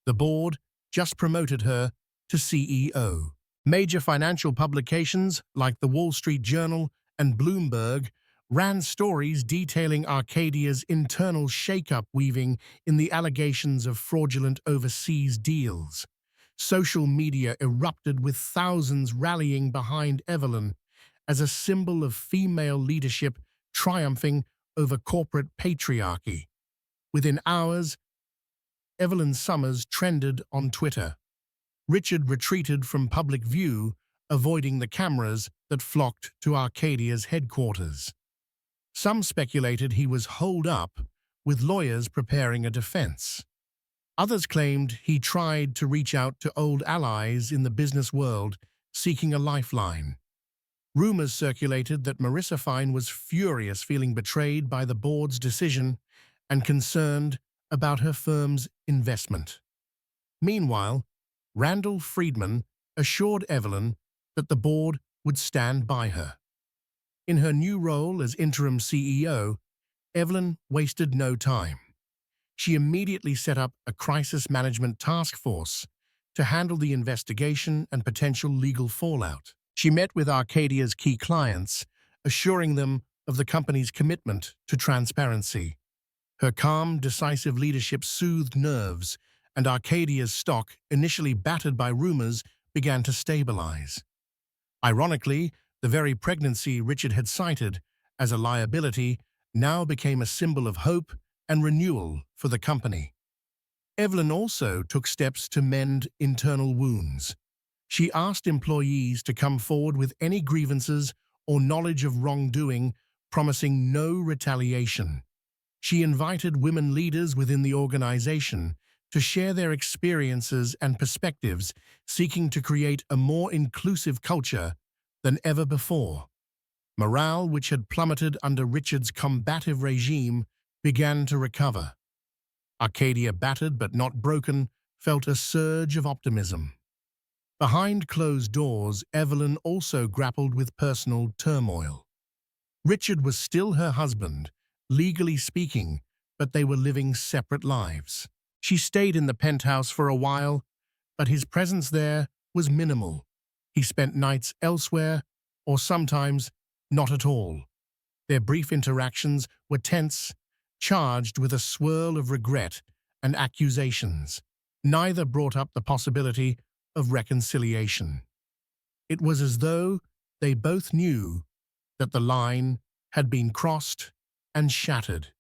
The board just promoted her to CEO. Major financial publications like the Wall Street Journal and Bloomberg ran stories detailing Arcadia's internal shakeup, weaving in the allegations of fraudulent overseas deals. Social media erupted with thousands rallying behind Evelyn as a symbol of female leadership triumphing over corporate patriarchy. Within hours, Evelyn Summers trended on Twitter. Richard retreated from public view, avoiding the cameras that flocked to Arcadia's headquarters. Some speculated he was holed up, with lawyers preparing a defense. Others claimed he tried to reach out to old allies in the business world, seeking a lifeline. Rumors circulated that Marissa Fine was furious, feeling betrayed by the board's decision and concerned about her firm's investment. Meanwhile, Randall Friedman assured Evelyn that the board would stand by her. In her new role as interim CEO, Evelyn wasted no time. She immediately set up a crisis management task force to handle the investigation and potential legal fallout. She met with Arcadia's key clients, assuring them of the company's commitment to transparency. Her calm, decisive leadership soothed nerves, and Arcadia's stock, initially battered by rumors, began to stabilize. Ironically, the very pregnancy Richard had cited as a liability now became a symbol of hope and renewal for the company. Evelyn also took steps to mend internal wounds. She asked employees to come forward with any grievances or knowledge of wrongdoing, promising no retaliation. She invited women leaders within the organization to share their experiences and perspectives, seeking to create a more inclusive culture than ever before. Morale, which had plummeted under Richard's combative regime, began to recover. Arcadia, battered but not broken, felt a surge of optimism. Behind closed doors, Evelyn also grappled with personal turmoil. Richard was still her husband, legally speaking, but they were living separate lives. She stayed in the penthouse for a while, but his presence there was minimal. He spent nights elsewhere, or sometimes not at all. Their brief interactions were tense, charged with a swirl of regret and accusations. Neither brought up the possibility of reconciliation. It was as though they both knew that the line had been crossed and shattered.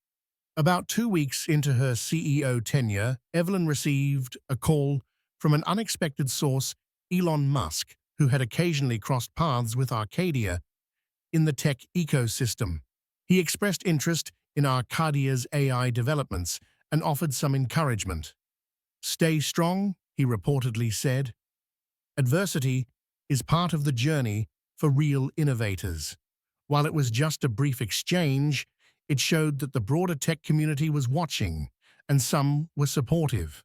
About 2 weeks into her CEO tenure, Evelyn received a call from an unexpected source, Elon Musk, who had occasionally crossed paths with Arcadia in the tech ecosystem. He expressed interest in Arcadia's AI developments and offered some encouragement. "Stay strong," he reportedly said. "Adversity is part of the journey for real innovators." While it was just a brief exchange, It showed that the broader tech community was watching, and some were supportive.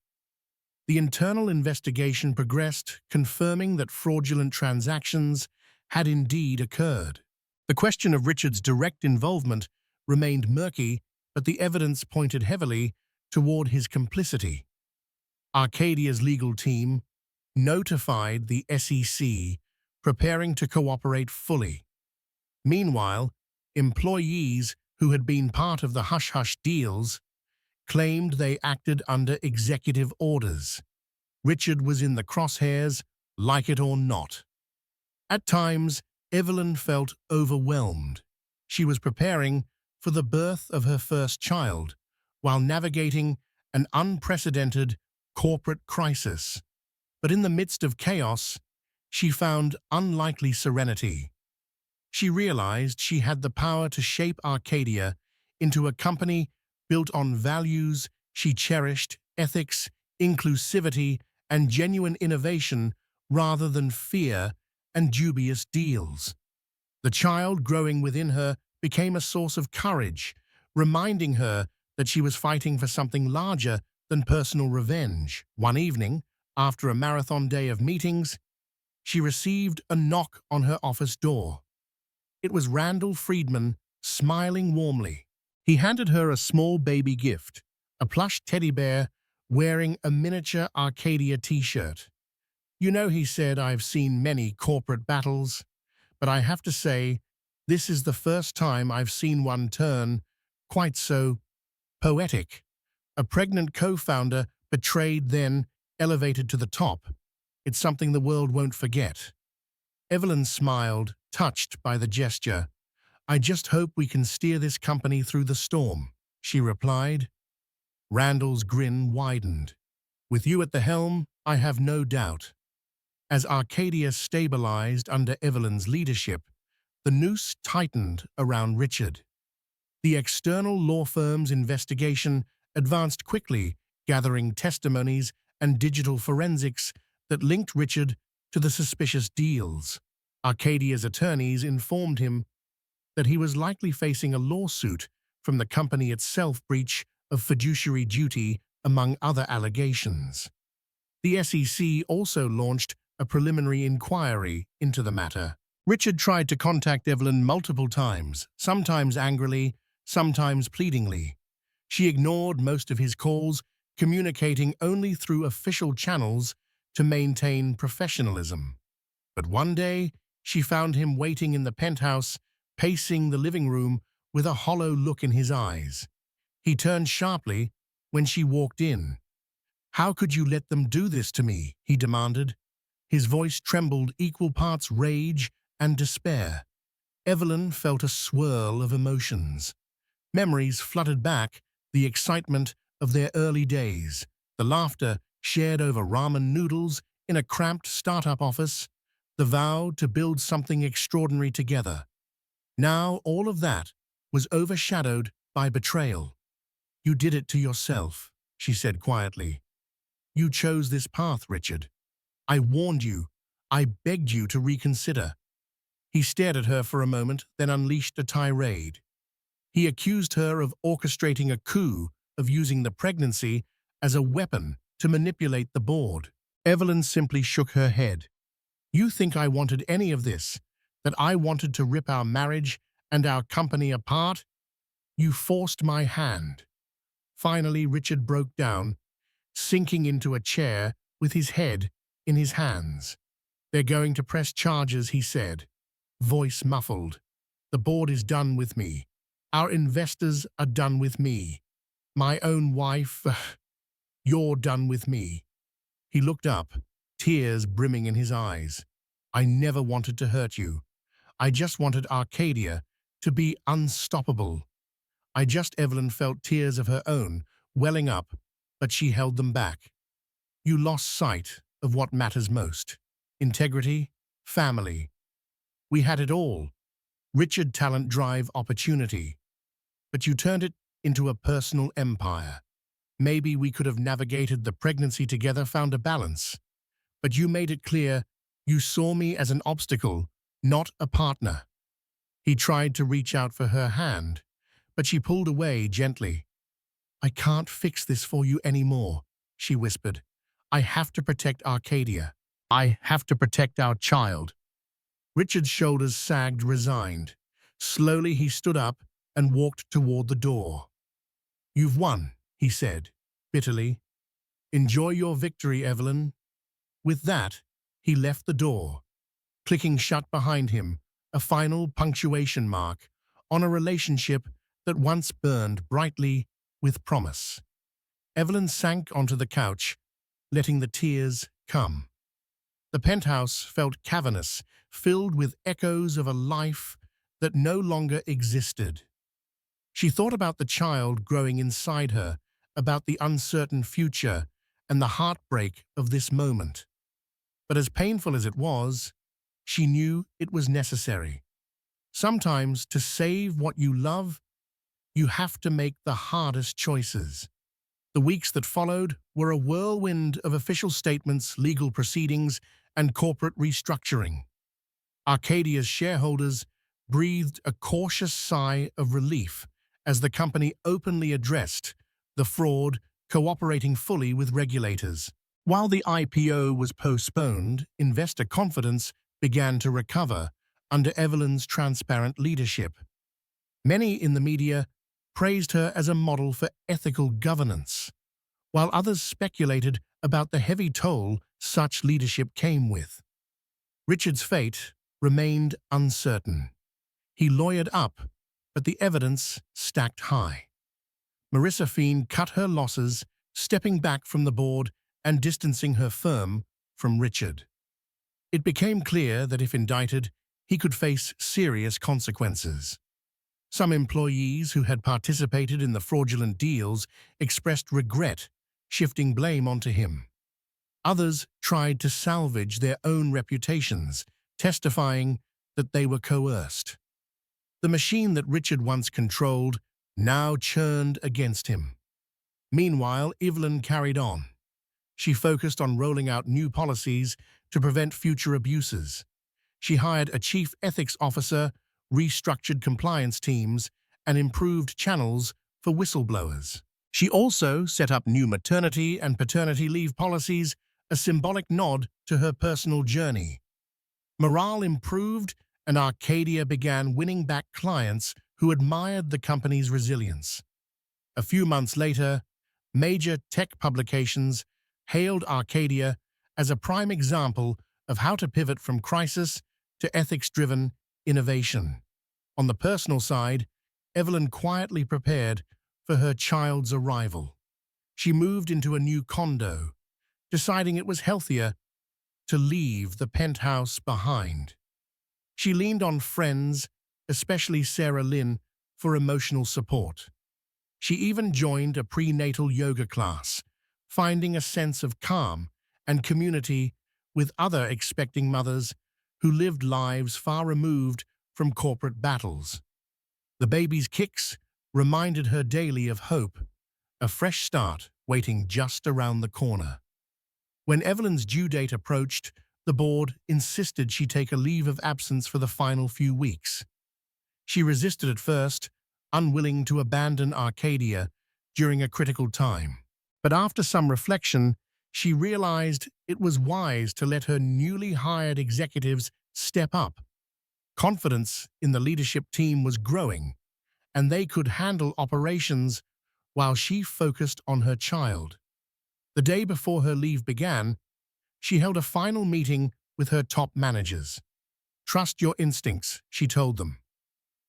The internal investigation progressed, confirming that fraudulent transactions had indeed occurred. The question of Richard's direct involvement remained murky, but the evidence pointed heavily toward his complicity. Arcadia's legal team notified the SEC, preparing to cooperate fully. Meanwhile, employees who had been part of the hush-hush deals claimed they acted under executive orders. Richard was in the crosshairs, like it or not. At times, Evelyn felt overwhelmed. She was preparing for the birth of her first child, while navigating an unprecedented corporate crisis. But in the midst of chaos, she found unlikely serenity. She realized she had the power to shape Arkadia into a company built on values she cherished, ethics, inclusivity, and genuine innovation rather than fear and dubious deals. The child growing within her became a source of courage, reminding her that she was fighting for something larger than personal revenge. One evening, after a marathon day of meetings, she received a knock on her office door. It was Randall Friedman, smiling warmly. He handed her a small baby gift, a plush teddy bear wearing a miniature Arkadia t-shirt. "You know," he said, "I've seen many corporate battles, but I have to say, this is the first time I've seen one turn quite so poetic. A pregnant co-founder betrayed, then elevated to the top. It's something the world won't forget." Evelyn smiled, touched by the gesture. "I just hope we can steer this company through the storm," she replied. Randall's grin widened. "With you at the helm, I have no doubt." As Arkadia stabilized under Evelyn's leadership, the noose tightened around Richard. The external law firm's investigation advanced quickly, gathering testimonies and digital forensics that linked Richard to the suspicious deals. Arcadia's attorneys informed him that he was likely facing a lawsuit from the company itself, breach of fiduciary duty, among other allegations. The SEC also launched a preliminary inquiry into the matter. Richard tried to contact Evelyn multiple times, sometimes angrily, sometimes pleadingly. She ignored most of his calls, communicating only through official channels to maintain professionalism. But one day, she found him waiting in the penthouse, pacing the living room with a hollow look in his eyes. He turned sharply when she walked in. "How could you let them do this to me?" he demanded. His voice trembled, equal parts rage and despair. Evelyn felt a swirl of emotions. Memories flooded back, the excitement of their early days, the laughter shared over ramen noodles in a cramped startup office, the vow to build something extraordinary together. Now all of that was overshadowed by betrayal. "You did it to yourself," she said quietly. "You chose this path, Richard. I warned you. I begged you to reconsider." He stared at her for a moment, then unleashed a tirade. He accused her of orchestrating a coup, of using the pregnancy as a weapon to manipulate the board. Evelyn simply shook her head. "You think I wanted any of this? That I wanted to rip our marriage and our company apart? You forced my hand." Finally, Richard broke down, sinking into a chair with his head in his hands. "They're going to press charges," he said, voice muffled. "The board is done with me. Our investors are done with me. My own wife, you're done with me." He looked up, tears brimming in his eyes. "I never wanted to hurt you. I just wanted Arkadia to be unstoppable." Evelyn felt tears of her own welling up, but she held them back. "You lost sight of what matters most. Integrity, family. We had it all. Richard, talent, drive, opportunity. But you turned it into a personal empire. Maybe we could have navigated the pregnancy together, found a balance. But you made it clear you saw me as an obstacle, not a partner." He tried to reach out for her hand, but she pulled away gently. "I can't fix this for you anymore," she whispered. "I have to protect Arkadia. I have to protect our child." Richard's shoulders sagged, resigned. Slowly he stood up and walked toward the door. "You've won," he said, bitterly. "Enjoy your victory, Evelyn." With that, he left the door, clicking shut behind him, a final punctuation mark on a relationship that once burned brightly with promise. Evelyn sank onto the couch, letting the tears come. The penthouse felt cavernous, filled with echoes of a life that no longer existed. She thought about the child growing inside her, about the uncertain future and the heartbreak of this moment. But as painful as it was, she knew it was necessary. Sometimes, to save what you love, you have to make the hardest choices. The weeks that followed were a whirlwind of official statements, legal proceedings, and corporate restructuring. Arcadia's shareholders breathed a cautious sigh of relief as the company openly addressed the fraud, cooperating fully with regulators. While the IPO was postponed, investor confidence began to recover under Evelyn's transparent leadership. Many in the media praised her as a model for ethical governance, while others speculated about the heavy toll such leadership came with. Richard's fate remained uncertain. He lawyered up, but the evidence stacked high. Marissa Fien cut her losses, stepping back from the board and distancing her firm from Richard. It became clear that if indicted, he could face serious consequences. Some employees who had participated in the fraudulent deals expressed regret, shifting blame onto him. Others tried to salvage their own reputations, testifying that they were coerced. The machine that Richard once controlled now churned against him. Meanwhile, Evelyn carried on. She focused on rolling out new policies to prevent future abuses. She hired a chief ethics officer, restructured compliance teams, and improved channels for whistleblowers. She also set up new maternity and paternity leave policies, a symbolic nod to her personal journey. Morale improved, and Arkadia began winning back clients who admired the company's resilience. A few months later, major tech publications hailed Arkadia as a prime example of how to pivot from crisis to ethics-driven innovation. On the personal side, Evelyn quietly prepared for her child's arrival. She moved into a new condo, deciding it was healthier to leave the penthouse behind. She leaned on friends, especially Sarah Lynn, for emotional support. She even joined a prenatal yoga class, finding a sense of calm and community with other expecting mothers who lived lives far removed from corporate battles. The baby's kicks reminded her daily of hope, a fresh start waiting just around the corner. When Evelyn's due date approached, the board insisted she take a leave of absence for the final few weeks. She resisted at first, unwilling to abandon Arkadia during a critical time. But after some reflection, she realized it was wise to let her newly hired executives step up. Confidence in the leadership team was growing, and they could handle operations while she focused on her child. The day before her leave began, she held a final meeting with her top managers. "Trust your instincts," she told them.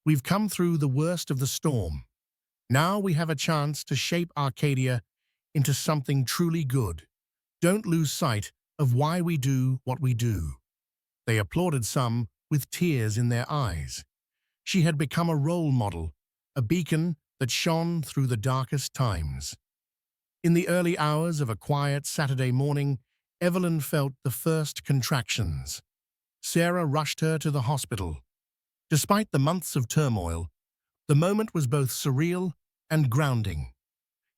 "We've come through the worst of the storm. Now we have a chance to shape Arkadia into something truly good. Don't lose sight of why we do what we do." They applauded, some with tears in their eyes. She had become a role model, a beacon that shone through the darkest times. In the early hours of a quiet Saturday morning, Evelyn felt the first contractions. Sarah rushed her to the hospital. Despite the months of turmoil, the moment was both surreal and grounding.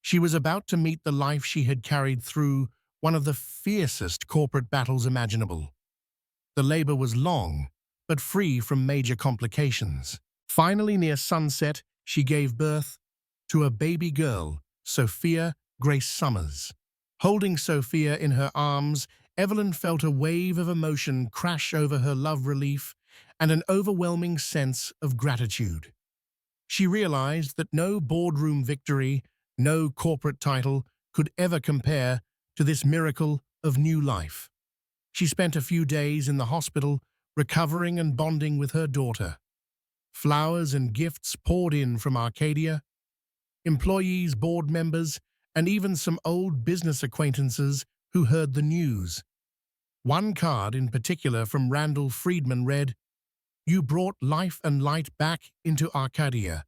She was about to meet the life she had carried through one of the fiercest corporate battles imaginable. The labor was long, but free from major complications. Finally, near sunset, she gave birth to a baby girl, Sophia Grace Summers. Holding Sophia in her arms, Evelyn felt a wave of emotion crash over her love relief and an overwhelming sense of gratitude. She realized that no boardroom victory, no corporate title could ever compare to this miracle of new life. She spent a few days in the hospital, recovering and bonding with her daughter. Flowers and gifts poured in from Arkadia. Employees, board members, and even some old business acquaintances who heard the news. One card in particular from Randall Friedman read, "You brought life and light back into Arkadia.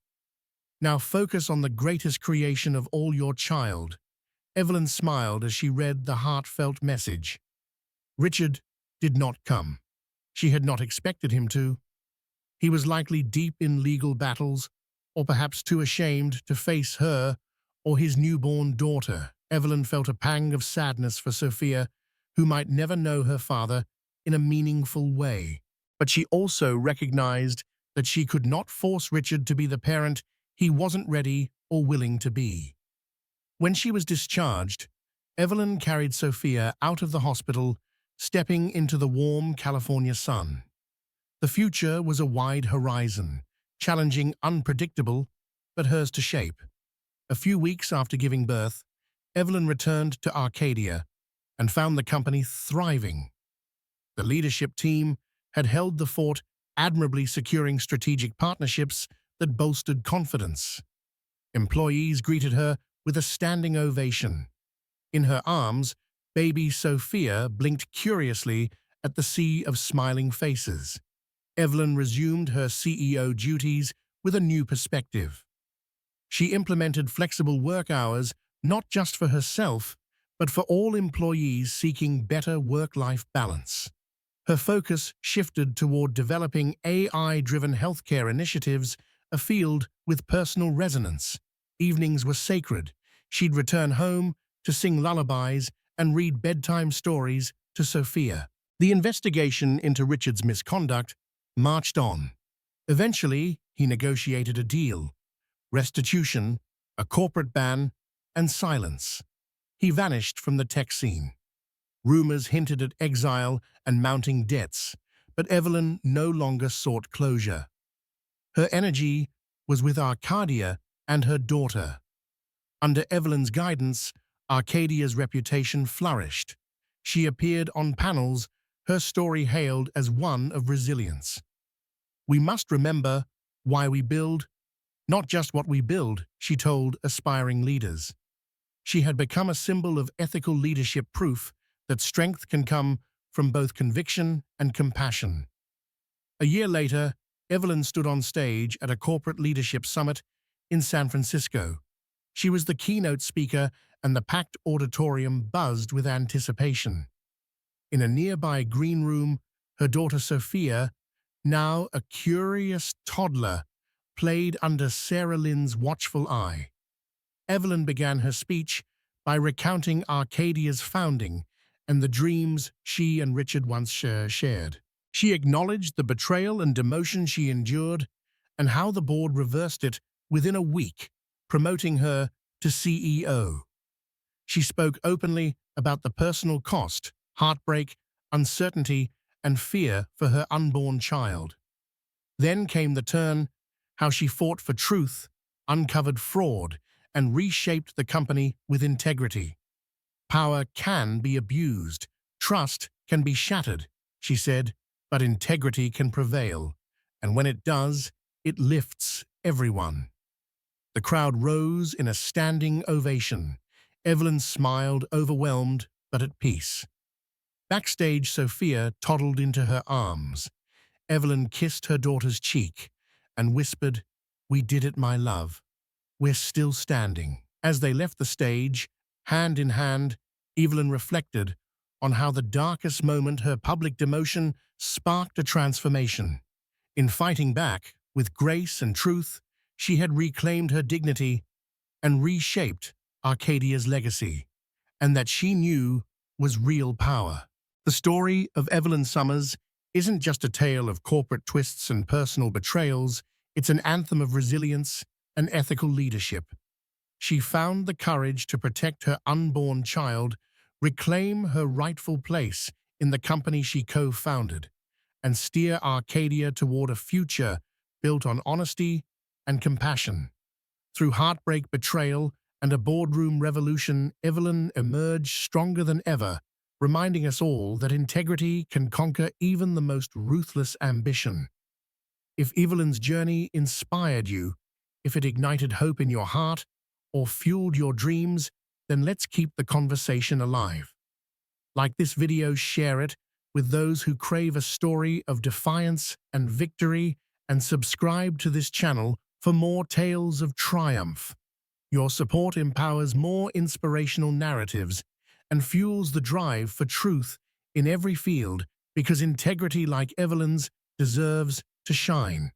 Now focus on the greatest creation of all, your child." Evelyn smiled as she read the heartfelt message. Richard did not come. She had not expected him to. He was likely deep in legal battles, or perhaps too ashamed to face her or his newborn daughter. Evelyn felt a pang of sadness for Sophia, who might never know her father in a meaningful way. But she also recognized that she could not force Richard to be the parent he wasn't ready or willing to be. When she was discharged, Evelyn carried Sophia out of the hospital, stepping into the warm California sun. The future was a wide horizon, challenging, unpredictable, but hers to shape. A few weeks after giving birth, Evelyn returned to Arkadia and found the company thriving. The leadership team had held the fort, admirably securing strategic partnerships that bolstered confidence. Employees greeted her with a standing ovation. In her arms, baby Sophia blinked curiously at the sea of smiling faces. Evelyn resumed her CEO duties with a new perspective. She implemented flexible work hours not just for herself, but for all employees seeking better work-life balance. Her focus shifted toward developing AI-driven healthcare initiatives, a field with personal resonance. Evenings were sacred. She'd return home to sing lullabies and read bedtime stories to Sophia. The investigation into Richard's misconduct marched on. Eventually, he negotiated a deal: restitution, a corporate ban, and silence. He vanished from the tech scene. Rumors hinted at exile and mounting debts, but Evelyn no longer sought closure. Her energy was with Arkadia and her daughter. Under Evelyn's guidance, Arkadia's reputation flourished. She appeared on panels, her story hailed as one of resilience. "We must remember why we build, not just what we build," she told aspiring leaders. She had become a symbol of ethical leadership, proof that strength can come from both conviction and compassion. A year later, Evelyn stood on stage at a corporate leadership summit in San Francisco. She was the keynote speaker, and the packed auditorium buzzed with anticipation. In a nearby green room, her daughter Sophia, now a curious toddler, played under Sarah Lynn's watchful eye. Evelyn began her speech by recounting Arkadia's founding and the dreams she and Richard once shared. She acknowledged the betrayal and demotion she endured and how the board reversed it within a week, promoting her to CEO. She spoke openly about the personal cost, heartbreak, uncertainty, and fear for her unborn child. Then came the turn: how she fought for truth, uncovered fraud, and reshaped the company with integrity. "Power can be abused, trust can be shattered," she said, "but integrity can prevail, and when it does, it lifts everyone." The crowd rose in a standing ovation. Evelyn smiled, overwhelmed but at peace. Backstage, Sophia toddled into her arms. Evelyn kissed her daughter's cheek and whispered, "We did it, my love. We're still standing." As they left the stage, hand in hand, Evelyn reflected on how the darkest moment, her public demotion, sparked a transformation. In fighting back with grace and truth, she had reclaimed her dignity and reshaped Arkadia's legacy, and that she knew was real power. The story of Evelyn Summers isn't just a tale of corporate twists and personal betrayals, it's an anthem of resilience, and ethical leadership. She found the courage to protect her unborn child, reclaim her rightful place in the company she co-founded, and steer Arkadia toward a future built on honesty and compassion. Through heartbreak, betrayal, and a boardroom revolution, Evelyn emerged stronger than ever, reminding us all that integrity can conquer even the most ruthless ambition. If Evelyn's journey inspired you, if it ignited hope in your heart, or fueled your dreams, then let's keep the conversation alive. Like this video, share it with those who crave a story of defiance and victory, and subscribe to this channel for more tales of triumph. Your support empowers more inspirational narratives and fuels the drive for truth in every field, because integrity like Evelyn's deserves to shine.